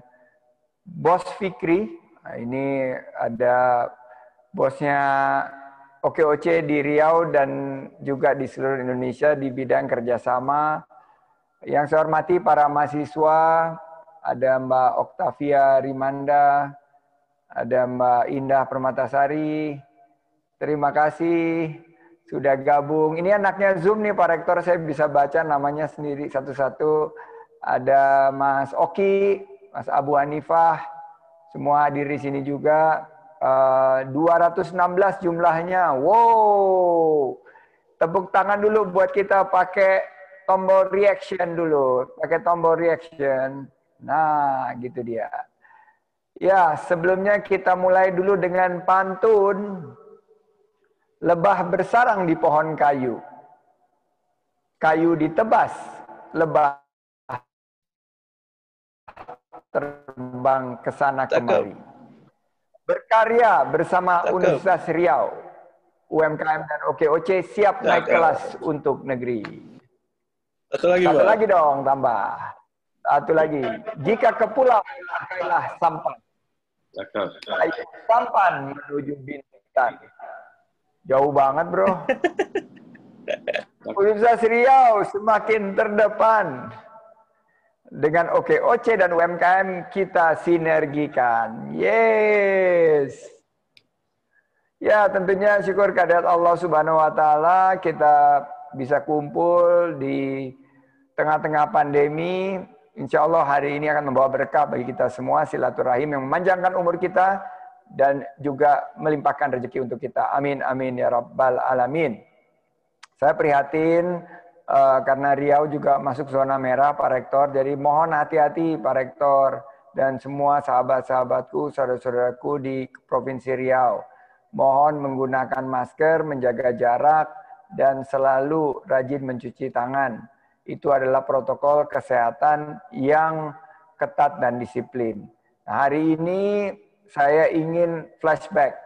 Bos Fikri. Nah, ini ada bosnya OKOC di Riau dan juga di seluruh Indonesia di bidang kerjasama. Yang saya hormati para mahasiswa, ada Mbak Oktavia Rimanda, ada Mbak Indah Permatasari. Terima kasih sudah gabung. Ini anaknya Zoom nih Pak Rektor, saya bisa baca namanya sendiri satu-satu. Ada Mas Oki, Mas Abu Hanifah, semua hadir di sini juga. 216 jumlahnya. Wow. Tepuk tangan dulu buat kita, pakai tombol reaction dulu. Pakai tombol reaction. Nah, gitu dia. Ya, sebelumnya kita mulai dulu dengan pantun. Lebah bersarang di pohon kayu. Kayu ditebas, lebah terbang ke sana kemari. Berkarya bersama Universitas Riau, UMKM dan OKOC siap naik kelas untuk negeri. Satu lagi dong, tambah. Satu lagi. Jika ke pulau, pakailah sampan. Sampan menuju Bintan. Jauh banget, bro. Universitas Riau semakin terdepan. Dengan OKOC dan UMKM kita sinergikan. Yes. Ya, tentunya syukur kehadirat Allah Subhanahu wa taala kita bisa kumpul di tengah-tengah pandemi. Insya Allah hari ini akan membawa berkah bagi kita semua, silaturahim yang memanjangkan umur kita dan juga melimpahkan rezeki untuk kita. Amin amin ya rabbal alamin. Saya prihatin karena Riau juga masuk zona merah Pak Rektor, jadi mohon hati-hati Pak Rektor dan semua sahabat-sahabatku, saudara-saudaraku di Provinsi Riau. Mohon menggunakan masker, menjaga jarak, dan selalu rajin mencuci tangan. Itu adalah protokol kesehatan yang ketat dan disiplin. Nah, hari ini saya ingin flashback,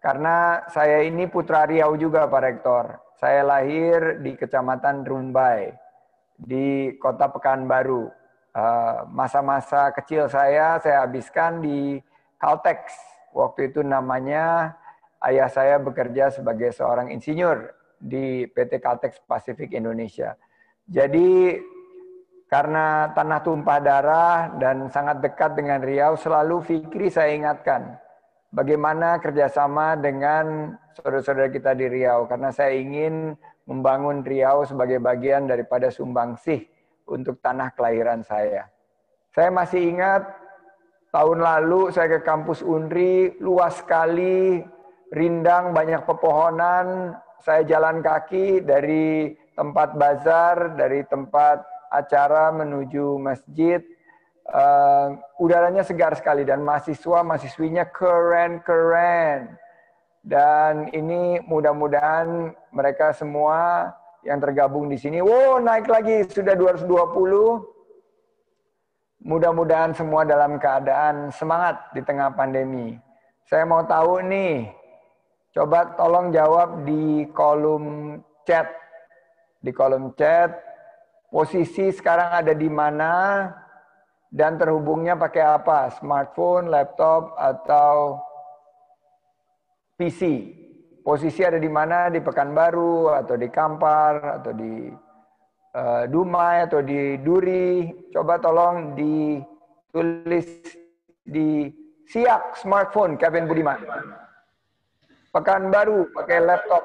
karena saya ini putra Riau juga Pak Rektor. Saya lahir di Kecamatan Rumbai, di Kota Pekanbaru. Masa-masa kecil saya habiskan di Caltex. Waktu itu namanya, ayah saya bekerja sebagai seorang insinyur di PT Caltex Pasifik Indonesia. Jadi, karena tanah tumpah darah dan sangat dekat dengan Riau, selalu Fikri saya ingatkan. Bagaimana kerjasama dengan saudara-saudara kita di Riau. Karena saya ingin membangun Riau sebagai bagian daripada sumbangsih untuk tanah kelahiran saya. Saya masih ingat tahun lalu saya ke kampus Unri, luas sekali, rindang, banyak pepohonan. Saya jalan kaki dari tempat bazar, dari tempat acara menuju masjid. Udaranya segar sekali dan mahasiswa-mahasiswinya keren-keren. Dan ini mudah-mudahan mereka semua yang tergabung di sini, wow naik lagi sudah 220. Mudah-mudahan semua dalam keadaan semangat di tengah pandemi. Saya mau tahu nih, coba tolong jawab di kolom chat. Di kolom chat, posisi sekarang ada di mana dan terhubungnya pakai apa? Smartphone, laptop, atau PC. Posisi ada di mana? Di Pekanbaru, atau di Kampar, atau di Dumai, atau di Duri. Coba tolong ditulis di Siak smartphone, Kevin Budiman. Pekanbaru, pakai laptop.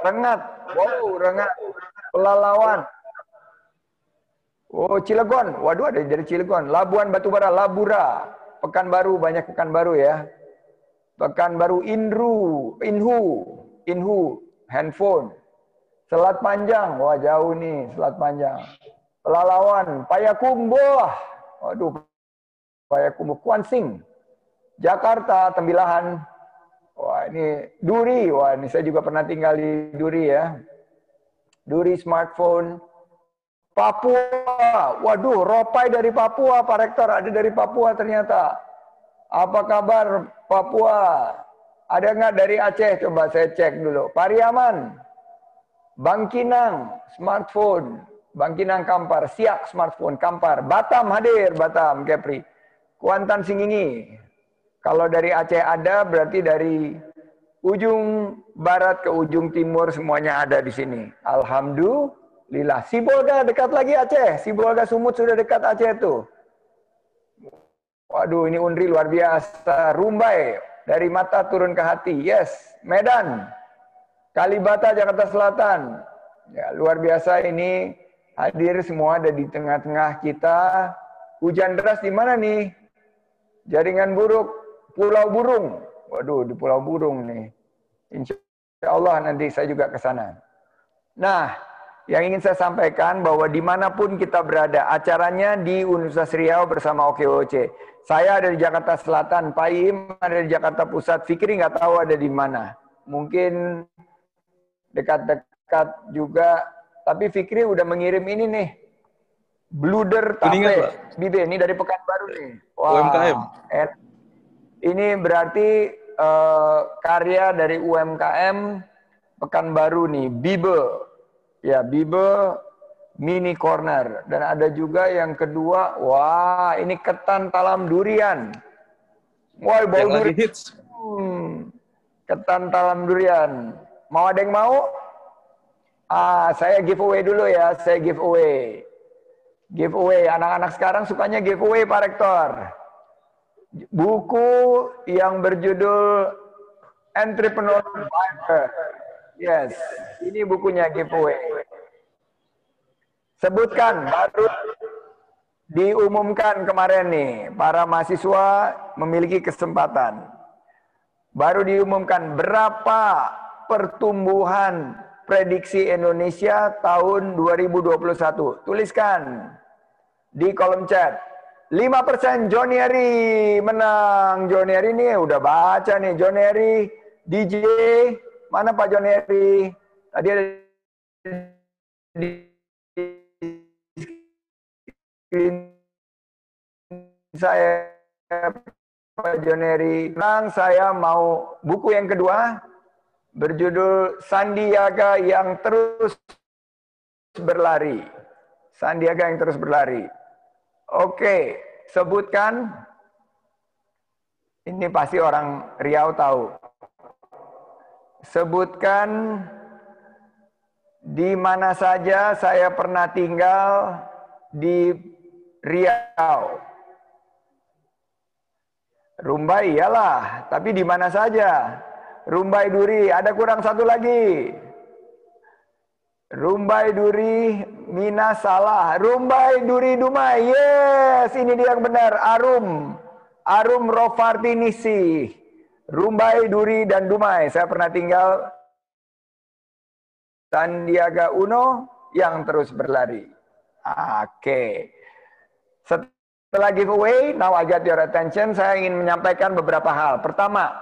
Rengat, wow, Rengat. Pelalawan. Oh, Cilegon, waduh ada dari Cilegon. Labuan Batubara, Labura. Pekanbaru, banyak Pekanbaru ya. Pekanbaru, Inhu, handphone. Selat Panjang, wah jauh nih Selat Panjang. Pelalawan, Payakumbuh, waduh Payakumbuh, Kuansing. Jakarta, Tembilahan. Wah ini Duri, wah ini saya juga pernah tinggal di Duri ya. Duri smartphone. Papua, waduh Ropai dari Papua, Pak Rektor ada dari Papua ternyata. Apa kabar Papua? Ada nggak dari Aceh? Coba saya cek dulu. Pariaman, Bangkinang, smartphone. Bangkinang Kampar, Siak smartphone, Kampar. Batam hadir, Batam, Kepri. Kuantan Singingi. Kalau dari Aceh ada, berarti dari ujung barat ke ujung timur semuanya ada di sini. Alhamdulillah. Sibolga dekat lagi Aceh. Sibolga Sumut sudah dekat Aceh tuh. Waduh, ini Unri luar biasa. Rumbai, dari mata turun ke hati. Yes, Medan. Kalibata, Jakarta Selatan. Ya, luar biasa ini. Hadir semua ada di tengah-tengah kita. Hujan deras di mana nih? Jaringan buruk. Pulau Burung. Waduh, di Pulau Burung nih. Insya Allah nanti saya juga ke sana. Nah, yang ingin saya sampaikan bahwa dimanapun kita berada, acaranya di Universitas Riau bersama OKOC. Saya ada di Jakarta Selatan, Pak Im ada di Jakarta Pusat, Fikri nggak tahu ada di mana. Mungkin dekat-dekat juga, tapi Fikri udah mengirim ini nih. Bluder Tape, Bibe, ini dari Pekanbaru nih. Wah, UMKM. Ini berarti karya dari UMKM Pekanbaru nih, Bibe. Ya, Bibe Mini Corner. Dan ada juga yang kedua, wah ini ketan talam durian. Wah, bau yang durian. lagi hits. Ketan talam durian. Mau ada yang mau? Saya giveaway dulu ya, saya giveaway. Giveaway, anak-anak sekarang sukanya giveaway Pak Rektor. Buku yang berjudul Entrepreneur Fighter. Yes, ini bukunya giveaway. Sebutkan, baru diumumkan kemarin nih, para mahasiswa memiliki kesempatan. Baru diumumkan berapa pertumbuhan prediksi Indonesia tahun 2021. Tuliskan di kolom chat. 5% Jonieri menang. Jonieri ini udah baca nih. Jonieri, DJ, mana Pak Jonieri? Tadi ada di screen saya Pak Jonieri. Menang, saya mau buku yang kedua berjudul Sandiaga yang terus berlari. Sandiaga yang terus berlari. Oke, sebutkan. Ini pasti orang Riau tahu. Sebutkan di mana saja saya pernah tinggal di Riau. Rumbai iyalah, tapi di mana saja? Rumbai Duri, ada kurang satu lagi. Rumbai Duri, Mina salah. Rumbai Duri Dumai, yes, ini dia yang benar. Arum Rofartinisi. Rumbai Duri dan Dumai. Saya pernah tinggal. Sandiaga Uno yang terus berlari. Oke. Setelah giveaway, now I got your attention. Saya ingin menyampaikan beberapa hal. Pertama,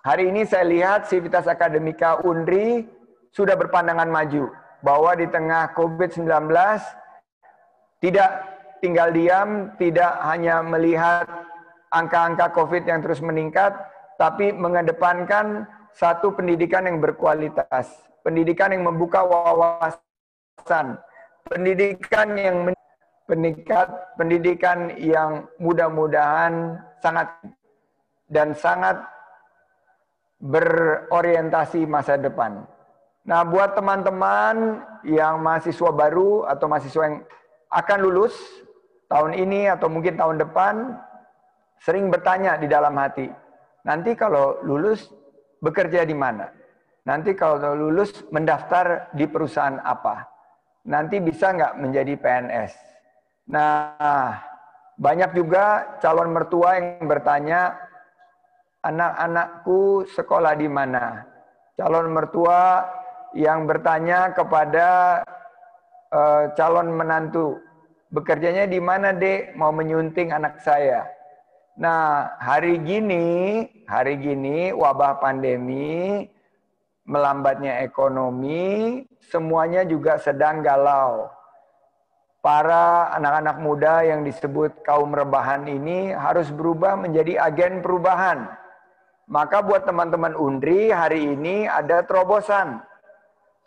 hari ini saya lihat Sivitas Akademika Unri sudah berpandangan maju. Bahwa di tengah COVID-19 tidak tinggal diam, tidak hanya melihat angka-angka COVID yang terus meningkat, tapi mengedepankan satu pendidikan yang berkualitas, pendidikan yang membuka wawasan, pendidikan yang mudah-mudahan sangat berorientasi masa depan. Nah, buat teman-teman yang mahasiswa baru atau mahasiswa yang akan lulus tahun ini atau mungkin tahun depan, sering bertanya di dalam hati, nanti kalau lulus bekerja di mana? Nanti kalau lulus mendaftar di perusahaan apa? Nanti bisa nggak menjadi PNS? Nah, banyak juga calon mertua yang bertanya, anak-anakku sekolah di mana? Calon mertua yang bertanya kepada calon menantu, bekerjanya di mana, Dek? Mau menyunting anak saya. Nah, hari gini wabah pandemi, melambatnya ekonomi, semuanya juga sedang galau. Para anak-anak muda yang disebut kaum rebahan ini harus berubah menjadi agen perubahan. Maka buat teman-teman Undri, hari ini ada terobosan.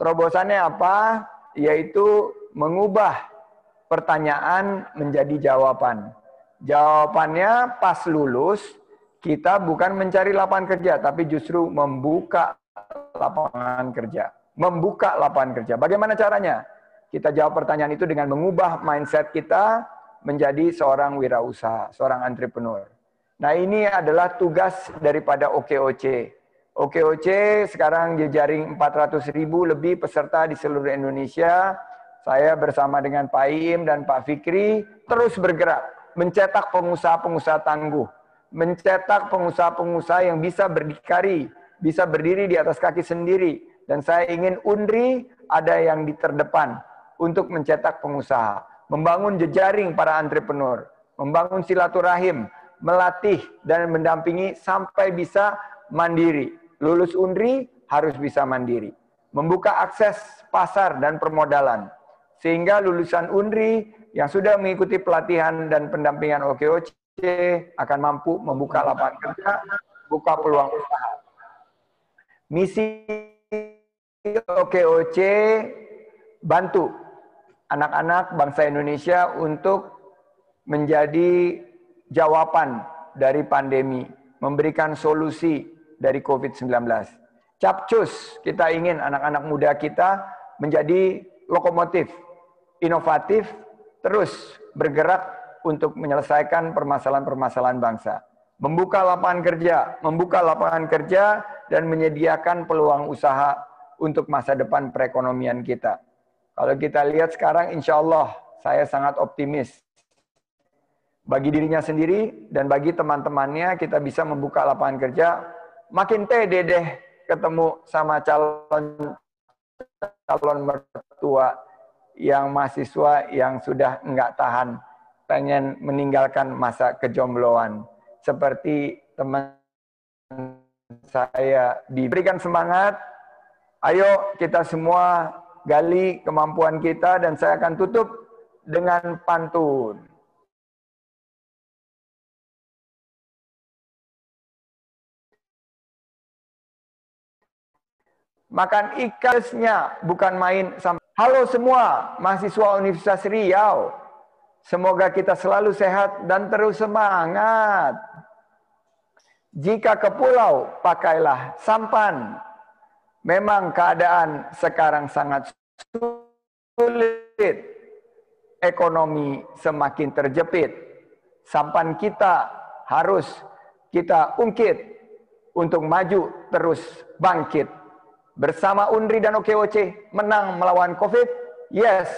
Terobosannya apa? Yaitu mengubah pertanyaan menjadi jawaban. Jawabannya pas lulus, kita bukan mencari lapangan kerja, tapi justru membuka lapangan kerja. Membuka lapangan kerja. Bagaimana caranya? Kita jawab pertanyaan itu dengan mengubah mindset kita menjadi seorang wirausaha, seorang entrepreneur. Nah, ini adalah tugas daripada OKOC. OKOC sekarang jejaring 400.000 lebih peserta di seluruh Indonesia. Saya bersama dengan Pak Iim dan Pak Fikri terus bergerak, mencetak pengusaha-pengusaha tangguh, mencetak pengusaha-pengusaha yang bisa berdikari, bisa berdiri di atas kaki sendiri. Dan saya ingin Undri ada yang di terdepan untuk mencetak pengusaha, membangun jejaring para entrepreneur, membangun silaturahim, melatih dan mendampingi sampai bisa mandiri. Lulus Undri harus bisa mandiri. Membuka akses pasar dan permodalan. Sehingga lulusan Undri yang sudah mengikuti pelatihan dan pendampingan OKOC akan mampu membuka lapangan kerja, buka peluang usaha. Misi OKOC bantu anak-anak bangsa Indonesia untuk menjadi jawaban dari pandemi, memberikan solusi dari COVID-19. Capcus, kita ingin anak-anak muda kita menjadi lokomotif, inovatif, terus bergerak untuk menyelesaikan permasalahan-permasalahan bangsa. Membuka lapangan kerja, dan menyediakan peluang usaha untuk masa depan perekonomian kita. Kalau kita lihat sekarang, insya Allah saya sangat optimis. Bagi dirinya sendiri dan bagi teman-temannya kita bisa membuka lapangan kerja. Makin pede deh ketemu sama calon mertua yang mahasiswa yang sudah enggak tahan, pengen meninggalkan masa kejombloan. Seperti teman saya diberikan semangat, ayo kita semua gali kemampuan kita dan saya akan tutup dengan pantun. Makan ikannya bukan main. Halo semua mahasiswa Universitas Riau. Semoga kita selalu sehat dan terus semangat. Jika ke pulau, pakailah sampan. Memang keadaan sekarang sangat sulit. Ekonomi semakin terjepit. Sampan kita harus kita ungkit untuk maju terus bangkit. Bersama Undri dan OKOC menang melawan COVID. Yes,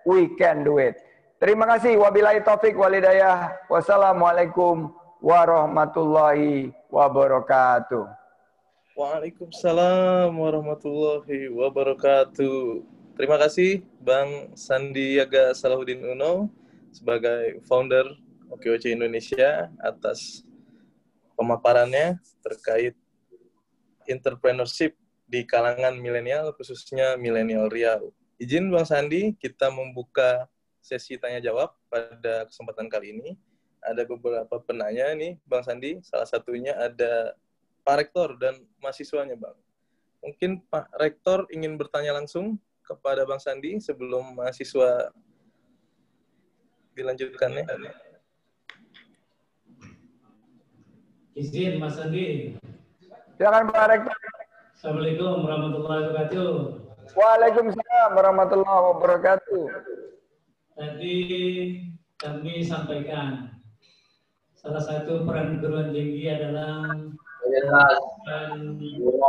we can do it. Terima kasih. Wabillahi taufik walhidayah. Wassalamualaikum warahmatullahi wabarakatuh. Waalaikumsalam warahmatullahi wabarakatuh. Terima kasih Bang Sandiaga Salahuddin Uno sebagai founder OKOC Indonesia atas pemaparannya terkait entrepreneurship di kalangan milenial, khususnya milenial Riau. Izin Bang Sandi, kita membuka sesi tanya-jawab pada kesempatan kali ini. Ada beberapa penanya nih, Bang Sandi. Salah satunya ada Pak Rektor dan mahasiswanya, Bang. Mungkin Pak Rektor ingin bertanya langsung kepada Bang Sandi sebelum mahasiswa dilanjutkannya. Izin, Mas Sandi. Silakan Pak Rektor. Assalamualaikum warahmatullahi wabarakatuh. Waalaikumsalam warahmatullahi wabarakatuh. Tadi kami sampaikan salah satu peran perguruan tinggi adalah dan juga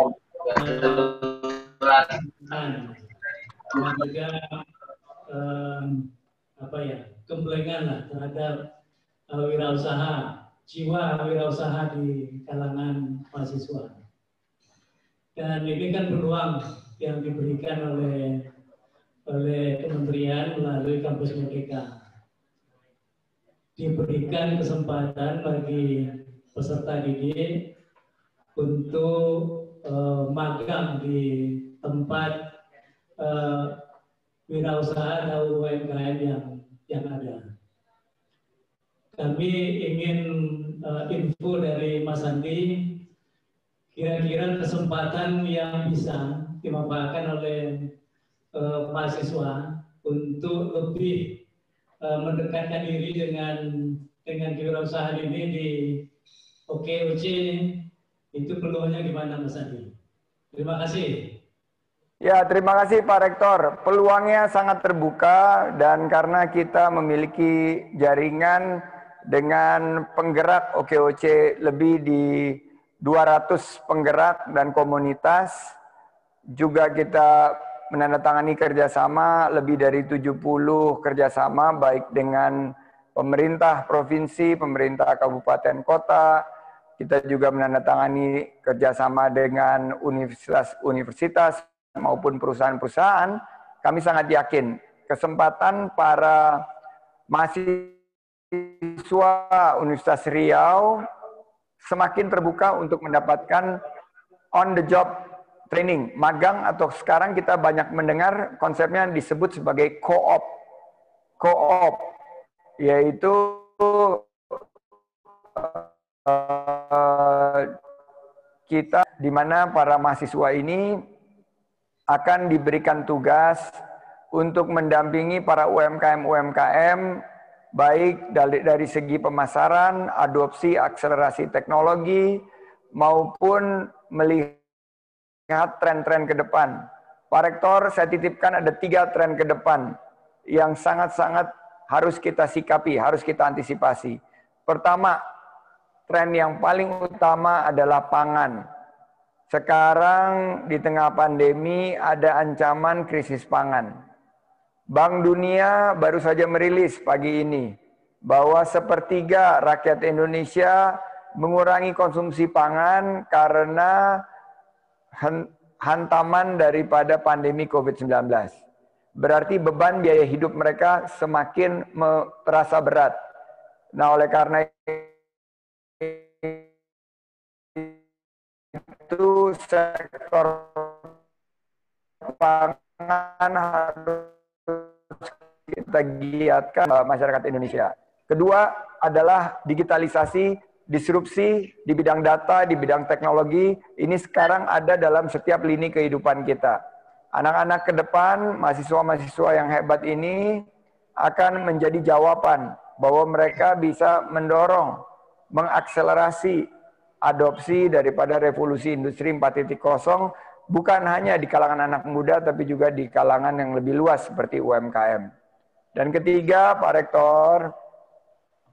gemblengan lah terhadap wirausaha, jiwa wirausaha di kalangan mahasiswa. Dan ini kan peluang yang diberikan oleh kementerian melalui Kampus Merdeka. Diberikan kesempatan bagi peserta didik untuk magang di tempat wirausaha atau UMKM yang ada. Kami ingin info dari Mas Andi, kira-kira kesempatan yang bisa dimanfaatkan oleh mahasiswa untuk lebih mendekatkan diri dengan kewirausahaan ini di OKOC, itu peluangnya gimana Mas Andi? Terima kasih. Ya, terima kasih Pak Rektor. Peluangnya sangat terbuka dan karena kita memiliki jaringan dengan penggerak OKOC lebih di 200 penggerak dan komunitas, juga kita menandatangani kerjasama lebih dari 70 kerjasama baik dengan pemerintah provinsi, pemerintah kabupaten kota. Kita juga menandatangani kerjasama dengan universitas-universitas maupun perusahaan-perusahaan. Kami sangat yakin kesempatan para mahasiswa Universitas Riau semakin terbuka untuk mendapatkan on the job training, magang, atau sekarang kita banyak mendengar konsepnya disebut sebagai co-op. Co-op, yaitu kita di mana para mahasiswa ini akan diberikan tugas untuk mendampingi para UMKM-UMKM, baik dari segi pemasaran, adopsi, akselerasi teknologi, maupun melihat tren-tren ke depan. Pak Rektor, saya titipkan ada 3 tren ke depan yang sangat-sangat harus kita sikapi, harus kita antisipasi. Pertama, tren yang paling utama adalah pangan. Sekarang di tengah pandemi ada ancaman krisis pangan. Bank Dunia baru saja merilis pagi ini bahwa 1/3 rakyat Indonesia mengurangi konsumsi pangan karena hantaman daripada pandemi COVID-19. Berarti beban biaya hidup mereka semakin terasa berat. Nah, oleh karena itu sektor pangan harus kita giatkan masyarakat Indonesia. Kedua adalah digitalisasi, disrupsi di bidang data, di bidang teknologi. Ini sekarang ada dalam setiap lini kehidupan kita. Anak-anak ke depan, mahasiswa-mahasiswa yang hebat ini akan menjadi jawaban bahwa mereka bisa mendorong, mengakselerasi adopsi daripada revolusi industri 4.0 bukan hanya di kalangan anak muda tapi juga di kalangan yang lebih luas seperti UMKM. Dan ketiga, Pak Rektor,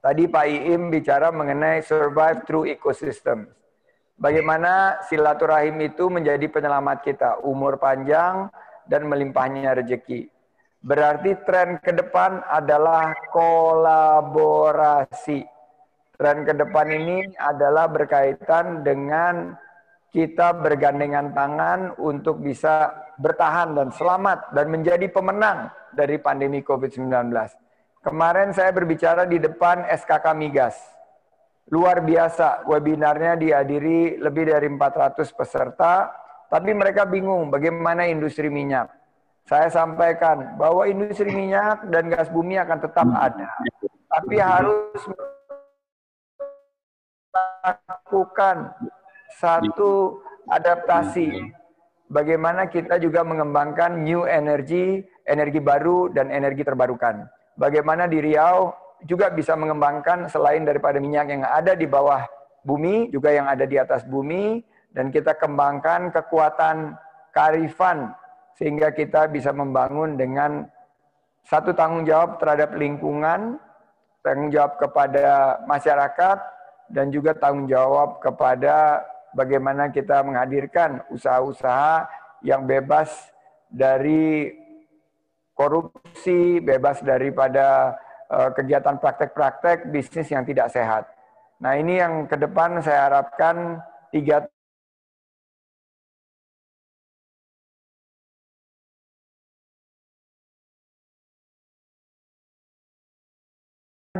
tadi Pak Iim bicara mengenai survive through ecosystem. Bagaimana silaturahim itu menjadi penyelamat kita, umur panjang dan melimpahnya rezeki. Berarti tren ke depan adalah kolaborasi. Tren ke depan ini adalah berkaitan dengan kita bergandengan tangan untuk bisa bertahan dan selamat dan menjadi pemenang dari pandemi COVID-19. Kemarin saya berbicara di depan SKK Migas. Luar biasa, webinarnya dihadiri lebih dari 400 peserta, tapi mereka bingung bagaimana industri minyak. Saya sampaikan bahwa industri minyak dan gas bumi akan tetap ada. Tapi harus melakukan satu adaptasi. Bagaimana kita juga mengembangkan new energy, energi baru dan energi terbarukan. Bagaimana di Riau juga bisa mengembangkan selain daripada minyak yang ada di bawah bumi, juga yang ada di atas bumi, dan kita kembangkan kekuatan kearifan sehingga kita bisa membangun dengan satu tanggung jawab terhadap lingkungan, tanggung jawab kepada masyarakat, dan juga tanggung jawab kepada bagaimana kita menghadirkan usaha-usaha yang bebas dari korupsi, bebas daripada kegiatan praktek-praktek bisnis yang tidak sehat. Nah, ini yang ke depan saya harapkan 3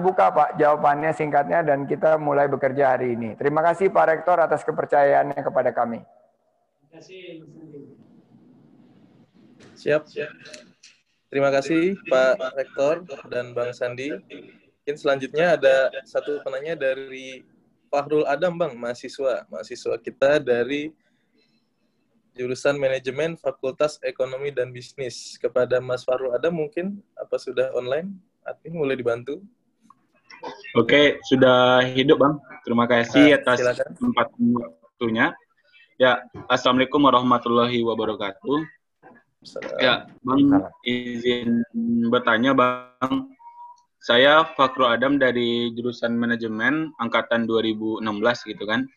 buka Pak jawabannya singkatnya dan kita mulai bekerja hari ini. Terima kasih Pak Rektor atas kepercayaannya kepada kami. Terima kasih Mas Andi. Siap. Terima kasih Pak Rektor dan Bang Sandi. Mungkin selanjutnya ada satu penanya dari Fahrul Adam, Bang, mahasiswa kita dari jurusan Manajemen Fakultas Ekonomi dan Bisnis. Kepada Mas Fahrul Adam mungkin apa sudah online? Admin boleh dibantu? Oke, sudah hidup Bang. Terima kasih atas kesempatan waktunya. Ya, Assalamualaikum warahmatullahi wabarakatuh. Ya, Bang, izin bertanya Bang. Saya Fahrul Adam dari jurusan Manajemen angkatan 2016 gitu kan.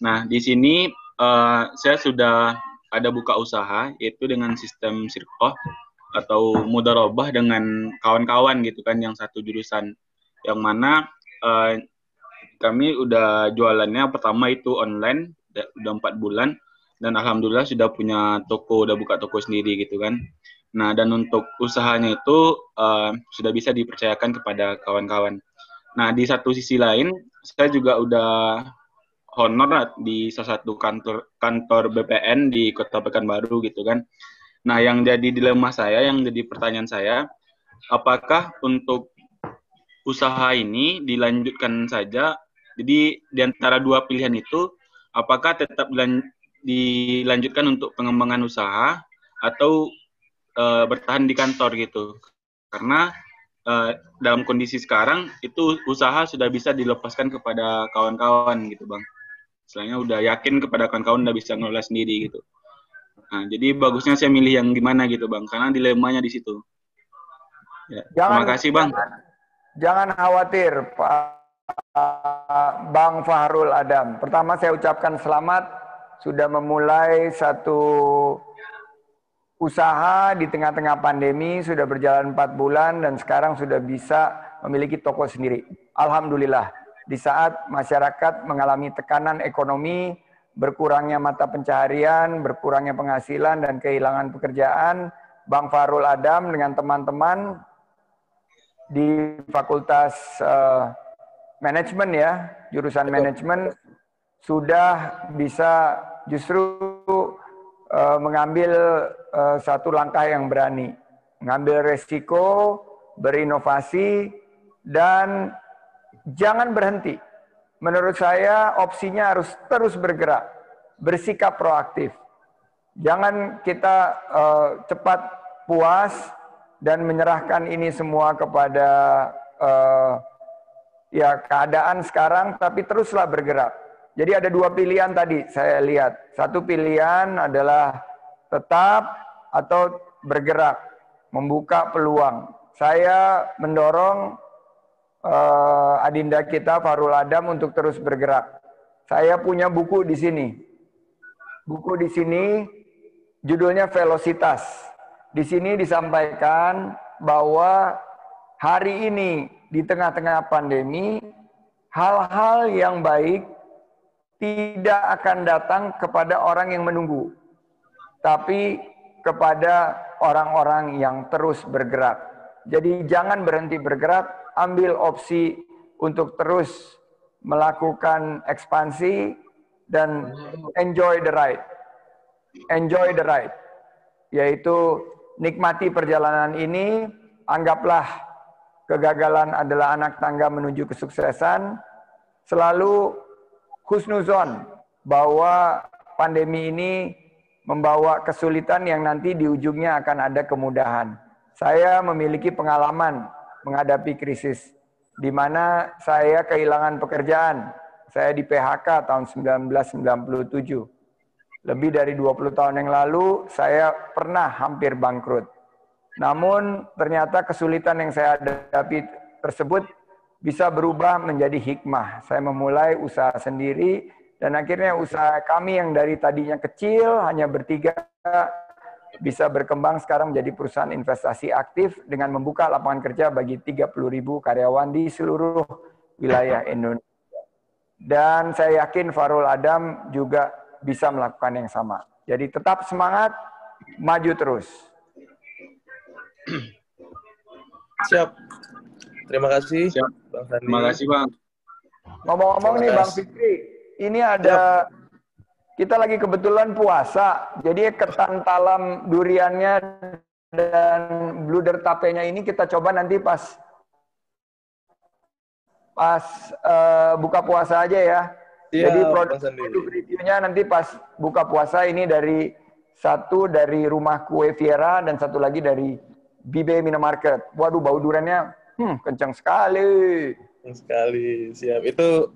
Nah, di sini saya sudah ada buka usaha yaitu dengan sistem sirkoh atau mudharabah dengan kawan-kawan gitu kan yang satu jurusan. Yang mana kami udah jualannya pertama itu online udah 4 bulan dan alhamdulillah sudah punya toko, udah buka toko sendiri gitu kan. Nah, dan untuk usahanya itu sudah bisa dipercayakan kepada kawan-kawan. Nah, di satu sisi lain saya juga udah honor di salah satu kantor BPN di Kota Pekanbaru gitu kan. Nah, yang jadi dilema saya, yang jadi pertanyaan saya, apakah untuk usaha ini dilanjutkan saja? Jadi di antara dua pilihan itu, apakah tetap dilanjutkan untuk pengembangan usaha atau bertahan di kantor gitu? Karena dalam kondisi sekarang itu usaha sudah bisa dilepaskan kepada kawan-kawan gitu Bang. Istilahnya udah yakin kepada kawan-kawan udah bisa ngelola sendiri gitu. Nah, jadi bagusnya saya milih yang gimana gitu Bang, karena dilemanya di situ. Ya, terima kasih Bang. Jangan khawatir Pak Bang Fahrul Adam. Pertama saya ucapkan selamat sudah memulai satu usaha di tengah-tengah pandemi, sudah berjalan 4 bulan dan sekarang sudah bisa memiliki toko sendiri. Alhamdulillah. Di saat masyarakat mengalami tekanan ekonomi, berkurangnya mata pencaharian, berkurangnya penghasilan dan kehilangan pekerjaan, Bang Fahrul Adam dengan teman-teman di Fakultas Manajemen ya, jurusan Manajemen sudah bisa justru mengambil satu langkah yang berani, mengambil resiko, berinovasi, dan jangan berhenti. Menurut saya opsinya harus terus bergerak, bersikap proaktif. Jangan kita cepat puas dan menyerahkan ini semua kepada ya keadaan sekarang, tapi teruslah bergerak. Jadi ada 2 pilihan tadi saya lihat. Satu pilihan adalah tetap atau bergerak, membuka peluang. Saya mendorong adinda kita Fahrul Adam untuk terus bergerak. Saya punya buku di sini. Buku di sini judulnya Velositas. Di sini disampaikan bahwa hari ini di tengah-tengah pandemi, hal-hal yang baik tidak akan datang kepada orang yang menunggu, tapi kepada orang-orang yang terus bergerak. Jadi jangan berhenti bergerak, ambil opsi untuk terus melakukan ekspansi dan enjoy the ride. Enjoy the ride. Yaitu nikmati perjalanan ini, anggaplah kegagalan adalah anak tangga menuju kesuksesan, selalu husnuzon bahwa pandemi ini membawa kesulitan yang nanti di ujungnya akan ada kemudahan. Saya memiliki pengalaman menghadapi krisis, di mana saya kehilangan pekerjaan. Saya di PHK tahun 1997. Lebih dari 20 tahun yang lalu, saya pernah hampir bangkrut. Namun, ternyata kesulitan yang saya hadapi tersebut bisa berubah menjadi hikmah. Saya memulai usaha sendiri, dan akhirnya usaha kami yang dari tadinya kecil, hanya bertiga, bisa berkembang sekarang menjadi perusahaan investasi aktif dengan membuka lapangan kerja bagi 30.000 karyawan di seluruh wilayah Indonesia. Dan saya yakin Farul Adam juga bisa melakukan yang sama. Jadi tetap semangat, maju terus. Siap. Terima kasih, Siap. Bang Sandi. Terima kasih, Bang. Ngomong-ngomong nih Bang Fikri, ini ada kita lagi kebetulan puasa, jadi ketan talam duriannya dan bluder tapenya ini kita coba nanti pas buka puasa aja ya. Jadi produk reviewnya nanti pas buka puasa ini satu dari Rumah Kue Viera dan satu lagi dari Bibe Minimarket. Waduh, bau duriannya kencang sekali. Kencang sekali, siap. Itu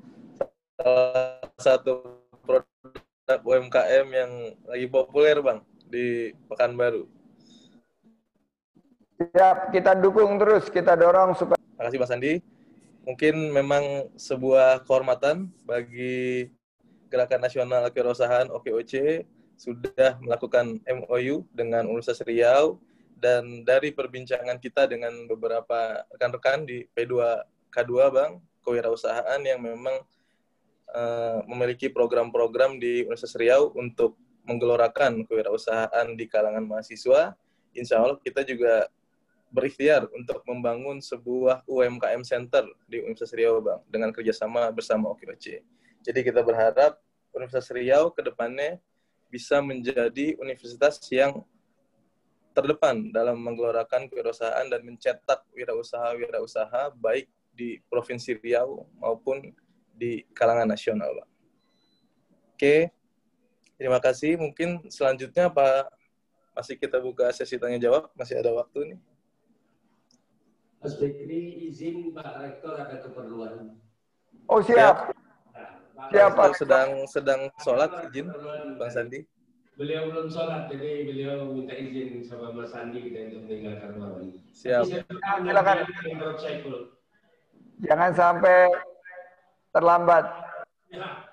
salah satu produk UMKM yang lagi populer, Bang, di Pekanbaru. Siap, kita dukung terus, kita dorong supaya. Terima kasih, Mas Sandi. Mungkin memang sebuah kehormatan bagi Gerakan Nasional Kewirausahaan OKOC sudah melakukan MOU dengan Universitas Riau, dan dari perbincangan kita dengan beberapa rekan-rekan di P2K2, Bang, kewirausahaan yang memang memiliki program-program di Universitas Riau untuk menggelorakan kewirausahaan di kalangan mahasiswa. Insya Allah kita juga berikhtiar untuk membangun sebuah UMKM Center di Universitas Riau, Bang, dengan kerjasama bersama OKOC. Jadi kita berharap Universitas Riau ke depannya bisa menjadi universitas yang terdepan dalam menggelorakan kewirausahaan dan mencetak wirausaha baik di Provinsi Riau maupun di kalangan nasional, Bang. Oke, terima kasih. Mungkin selanjutnya masih kita buka sesi tanya jawab, masih ada waktu nih. Mas Fikri, izin Pak Rektor ada keperluan. Oh siap. Siap, Pak. Sedang sholat, izin Bang Sandi. Beliau belum sholat, jadi beliau minta izin sama Mas Sandi kita untuk meninggalkan ruangan. Siap. Silakan. Jangan sampai terlambat. Ya.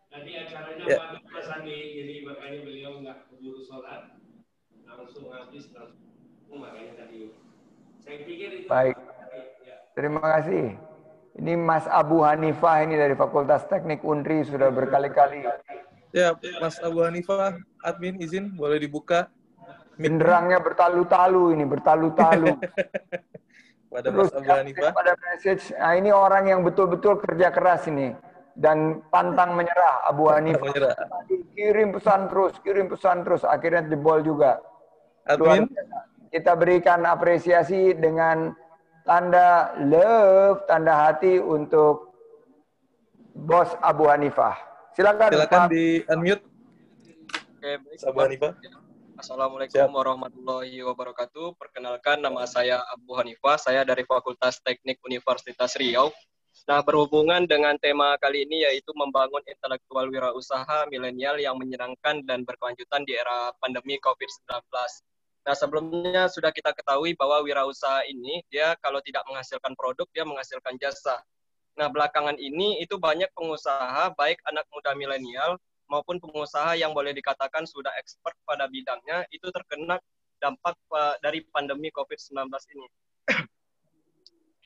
Tadi acaranya padat Mas Sandi, jadi makanya beliau nggak keburu sholat, langsung habis makanya tadi. Saya pikir itu. Baik. Terima kasih. Ini Mas Abu Hanifah ini dari Fakultas Teknik Unri sudah berkali-kali. Ya, Mas Abu Hanifah, admin izin boleh dibuka. Genderangnya bertalu-talu ini, bertalu-talu. Pada Mas Abu Hanifah. Pada message, nah ini orang yang betul-betul kerja keras ini dan pantang menyerah. Abu Hanifah. Kirim pesan terus, akhirnya jebol juga. Admin. Kita berikan apresiasi dengan tanda love, tanda hati untuk Bos Abu Hanifah. Silakan di unmute. Oke, baik. Abu Hanifah. Assalamualaikum warahmatullahi wabarakatuh. Perkenalkan, nama saya Abu Hanifah. Saya dari Fakultas Teknik Universitas Riau. Nah, berhubungan dengan tema kali ini yaitu membangun intelektual wirausaha milenial yang menyenangkan dan berkelanjutan di era pandemi COVID-19. Nah, sebelumnya sudah kita ketahui bahwa wirausaha ini, dia kalau tidak menghasilkan produk, dia menghasilkan jasa. Nah, belakangan ini itu banyak pengusaha, baik anak muda milenial maupun pengusaha yang boleh dikatakan sudah expert pada bidangnya, itu terkena dampak dari pandemi COVID-19 ini.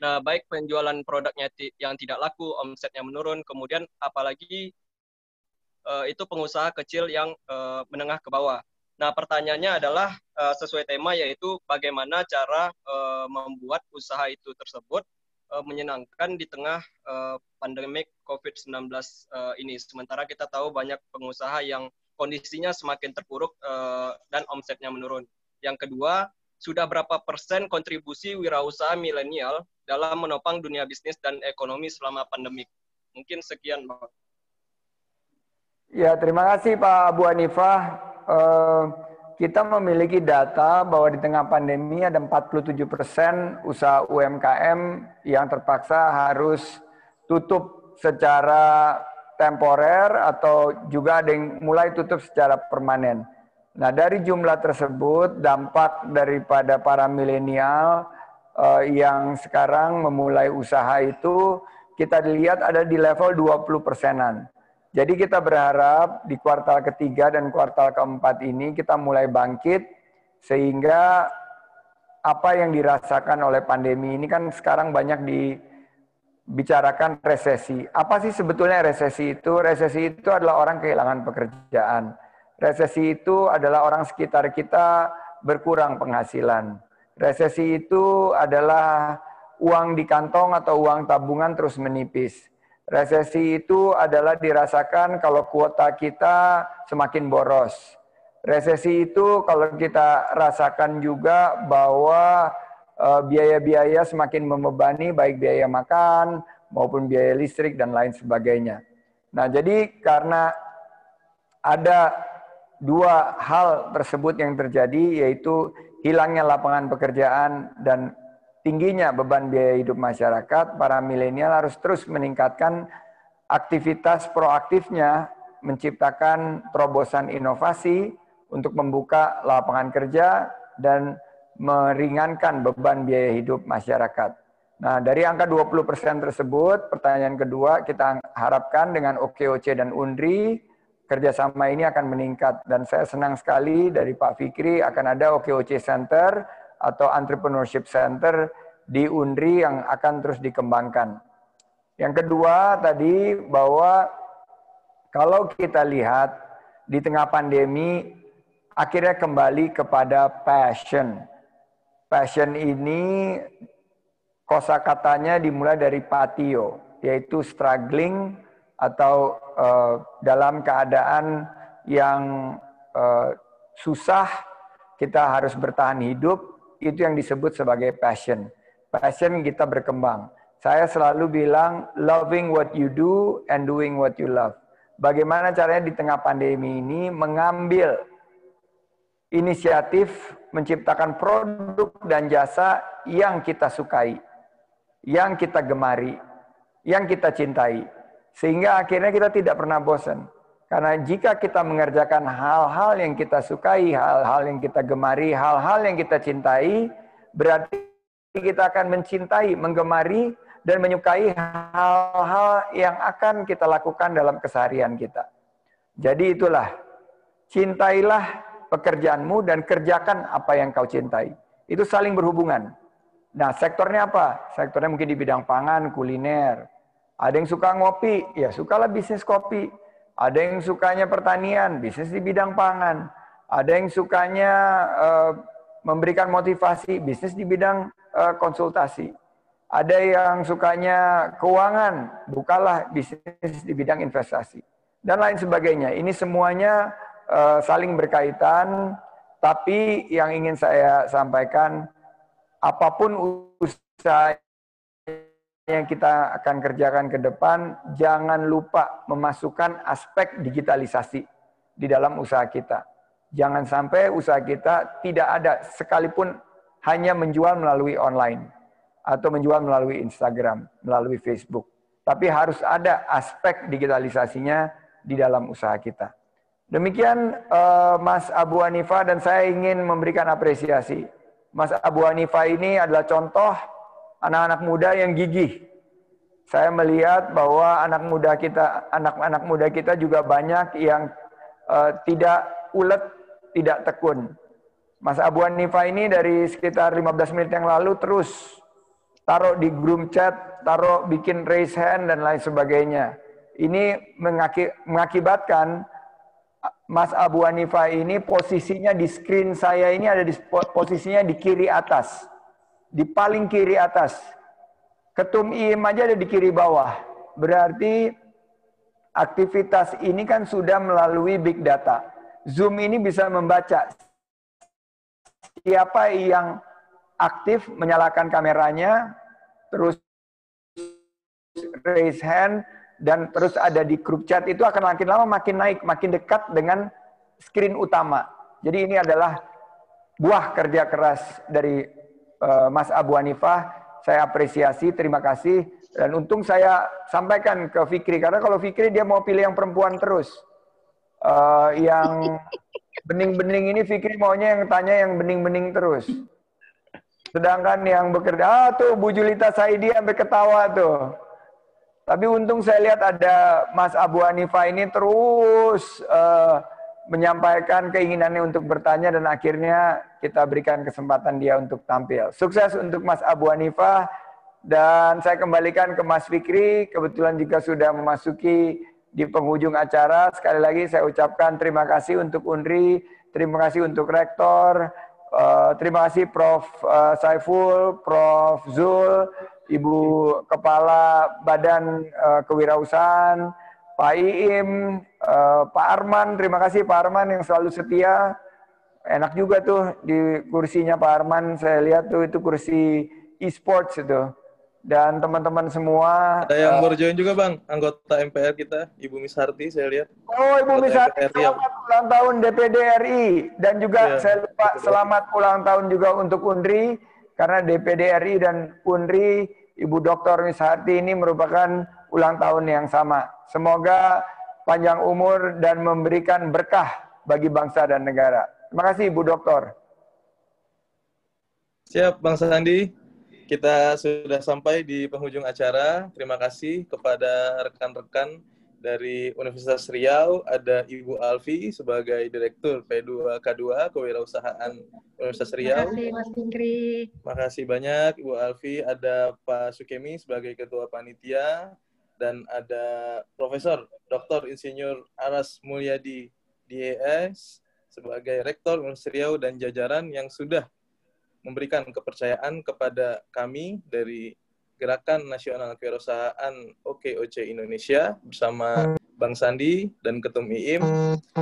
Nah, baik penjualan produknya yang tidak laku, omsetnya menurun, kemudian apalagi itu pengusaha kecil yang menengah ke bawah. Nah, pertanyaannya adalah sesuai tema, yaitu bagaimana cara membuat usaha itu tersebut menyenangkan di tengah pandemik COVID-19 ini. Sementara kita tahu banyak pengusaha yang kondisinya semakin terpuruk dan omsetnya menurun. Yang kedua, sudah berapa persen kontribusi wirausaha milenial dalam menopang dunia bisnis dan ekonomi selama pandemi? Mungkin sekian, Bang. Ya, terima kasih Pak Abu Hanifah. Kita memiliki data bahwa di tengah pandemi ada 47% usaha UMKM yang terpaksa harus tutup secara temporer atau juga ada yang mulai tutup secara permanen. Nah, dari jumlah tersebut, dampak daripada para milenial yang sekarang memulai usaha itu kita lihat ada di level 20%-an. Jadi kita berharap di kuartal ketiga dan kuartal keempat ini kita mulai bangkit sehingga apa yang dirasakan oleh pandemi ini kan sekarang banyak dibicarakan resesi. Apa sih sebetulnya resesi itu? Resesi itu adalah orang kehilangan pekerjaan. Resesi itu adalah orang sekitar kita berkurang penghasilan. Resesi itu adalah uang di kantong atau uang tabungan terus menipis. Resesi itu adalah dirasakan kalau kuota kita semakin boros. Resesi itu kalau kita rasakan juga bahwa biaya-biaya semakin membebani baik biaya makan maupun biaya listrik dan lain sebagainya. Nah, jadi karena ada dua hal tersebut yang terjadi, yaitu hilangnya lapangan pekerjaan dan tingginya beban biaya hidup masyarakat, para milenial harus terus meningkatkan aktivitas proaktifnya, menciptakan terobosan inovasi untuk membuka lapangan kerja dan meringankan beban biaya hidup masyarakat. Nah, dari angka 20% tersebut, pertanyaan kedua, kita harapkan dengan OKOC dan UNDRI, kerjasama ini akan meningkat. Dan saya senang sekali dari Pak Fikri akan ada OKOC Center atau Entrepreneurship Center di UNDRI yang akan terus dikembangkan. Yang kedua tadi bahwa kalau kita lihat di tengah pandemi akhirnya kembali kepada passion. Passion ini kosakatanya dimulai dari patio, yaitu struggling atau dalam keadaan yang susah kita harus bertahan hidup, itu yang disebut sebagai passion. Passion kita berkembang. Saya selalu bilang loving what you do and doing what you love. Bagaimana caranya di tengah pandemi ini mengambil inisiatif menciptakan produk dan jasa yang kita sukai, yang kita gemari, yang kita cintai. Sehingga akhirnya kita tidak pernah bosan. Karena jika kita mengerjakan hal-hal yang kita sukai, hal-hal yang kita gemari, hal-hal yang kita cintai, berarti kita akan mencintai, menggemari, dan menyukai hal-hal yang akan kita lakukan dalam keseharian kita. Jadi itulah, cintailah pekerjaanmu dan kerjakan apa yang kau cintai. Itu saling berhubungan. Nah, sektornya apa? Sektornya mungkin di bidang pangan, kuliner. Ada yang suka ngopi, ya sukalah bisnis kopi. Ada yang sukanya pertanian, bisnis di bidang pangan. Ada yang sukanya memberikan motivasi, bisnis di bidang konsultasi. Ada yang sukanya keuangan, bukalah bisnis di bidang investasi. Dan lain sebagainya. Ini semuanya saling berkaitan, tapi yang ingin saya sampaikan, apapun usaha yang kita akan kerjakan ke depan, jangan lupa memasukkan aspek digitalisasi di dalam usaha kita. Jangan sampai usaha kita tidak ada sekalipun hanya menjual melalui online atau menjual melalui Instagram, melalui Facebook. Tapi harus ada aspek digitalisasinya di dalam usaha kita. Demikian Mas Abu Hanifah, dan saya ingin memberikan apresiasi. Mas Abu Hanifah ini adalah contoh anak-anak muda yang gigih. Saya melihat bahwa anak-anak muda kita juga banyak yang tidak ulet, tidak tekun. Mas Abu Hanifah ini dari sekitar 15 menit yang lalu terus taruh di group chat, taruh bikin raise hand dan lain sebagainya. Ini mengakibatkan Mas Abu Hanifah ini posisinya di screen saya ini ada di posisinya di kiri atas. Di paling kiri atas. Ketum IM aja ada di kiri bawah. Berarti aktivitas ini kan sudah melalui big data. Zoom ini bisa membaca siapa yang aktif menyalakan kameranya, terus raise hand, dan terus ada di grup chat, itu akan makin lama makin naik, makin dekat dengan screen utama. Jadi ini adalah buah kerja keras dari Mas Abu Hanifah. Saya apresiasi, terima kasih. Dan untung saya sampaikan ke Fikri, karena kalau Fikri dia mau pilih yang perempuan terus. Yang bening-bening ini Fikri maunya yang tanya yang bening-bening terus. Sedangkan yang bekerja, tuh Bu Julita Saidi sampai ketawa tuh. Tapi untung saya lihat ada Mas Abu Hanifah ini terus menyampaikan keinginannya untuk bertanya, dan akhirnya kita berikan kesempatan dia untuk tampil. Sukses untuk Mas Abu Hanifah. Dan saya kembalikan ke Mas Fikri, kebetulan juga sudah memasuki di penghujung acara. Sekali lagi saya ucapkan terima kasih untuk UNRI, terima kasih untuk Rektor, terima kasih Prof. Saiful, Prof. Zul, Ibu Kepala Badan Kewirausahaan, Pak Iim, Pak Arman, terima kasih Pak Arman yang selalu setia. Enak juga tuh di kursinya Pak Arman, saya lihat tuh itu kursi e-sports itu. Dan teman-teman semua. Ada yang baru join juga Bang, anggota MPR kita, Ibu Misharti saya lihat. Oh Ibu Misharti, selamat ulang tahun DPD RI. Dan juga saya lupa selamat ulang tahun juga untuk UNRI. Karena DPD RI dan UNRI, Ibu Dr. Misharti ini merupakan ulang tahun yang sama. Semoga panjang umur dan memberikan berkah bagi bangsa dan negara. Terima kasih Ibu Doktor. Siap Bang Sandi. Kita sudah sampai di penghujung acara. Terima kasih kepada rekan-rekan dari Universitas Riau. Ada Ibu Alfi sebagai Direktur P2K2 Kewirausahaan Universitas Riau. Terima kasih Mas Fikri. Terima kasih banyak Ibu Alfi. Ada Pak Sukemi sebagai Ketua Panitia. Dan ada Profesor Dr. Insinyur Aras Mulyadi DES sebagai Rektor Universitas Riau dan jajaran yang sudah memberikan kepercayaan kepada kami dari Gerakan Nasional Kewirausahaan OKOC Indonesia bersama Bang Sandi dan Ketum IIM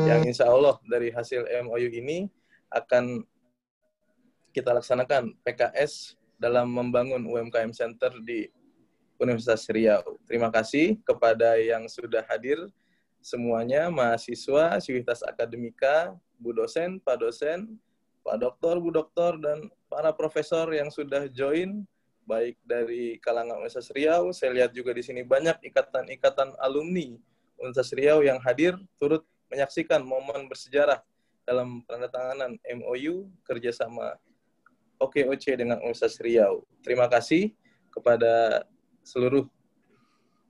yang insya Allah dari hasil MOU ini akan kita laksanakan PKS dalam membangun UMKM Center di Universitas Riau. Terima kasih kepada yang sudah hadir semuanya, mahasiswa, Civitas Akademika, Bu dosen, Pak dosen, Pak Doktor, Bu Doktor, dan para profesor yang sudah join, baik dari kalangan Universitas Riau. Saya lihat juga di sini banyak ikatan-ikatan alumni Universitas Riau yang hadir, turut menyaksikan momen bersejarah dalam penandatanganan MOU kerjasama OKOC dengan Universitas Riau. Terima kasih kepada seluruh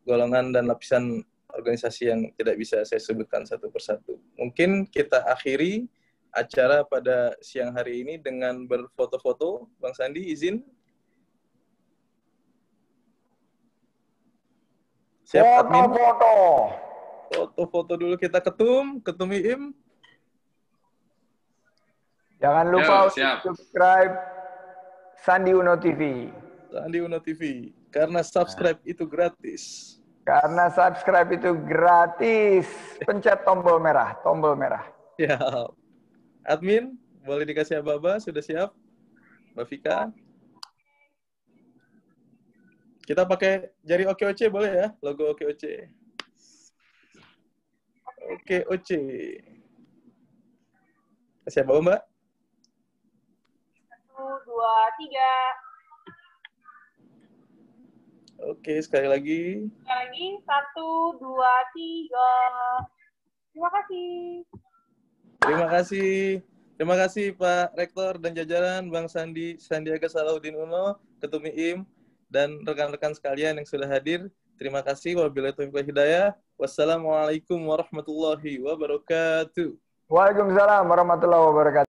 golongan dan lapisan organisasi yang tidak bisa saya sebutkan satu persatu. Mungkin kita akhiri acara pada siang hari ini dengan berfoto-foto. Bang Sandi, izin? Siap, admin? Foto-foto. Foto-foto dulu kita Ketum IIM. Jangan lupa subscribe Sandi Uno TV. Sandi Uno TV. Karena subscribe itu gratis. Karena subscribe itu gratis. Pencet tombol merah. Tombol merah. Ya. Admin, boleh dikasih aba-aba? Sudah siap? Mbak Vika? Kita pakai jari OKOC boleh ya? Logo OKOC. OKOC. Kasih aba-aba, Mbak? 1, 2, 3. Oke, sekali lagi. Sekali lagi, 1, 2, 3. Terima kasih. Terima kasih. Terima kasih Pak Rektor dan jajaran, Bang Sandi, Sandiaga Salahuddin Uno, Ketum IIM, dan rekan-rekan sekalian yang sudah hadir. Terima kasih. Wabillahi taufiq wal hidayah. Wassalamualaikum warahmatullahi wabarakatuh. Waalaikumsalam warahmatullahi wabarakatuh.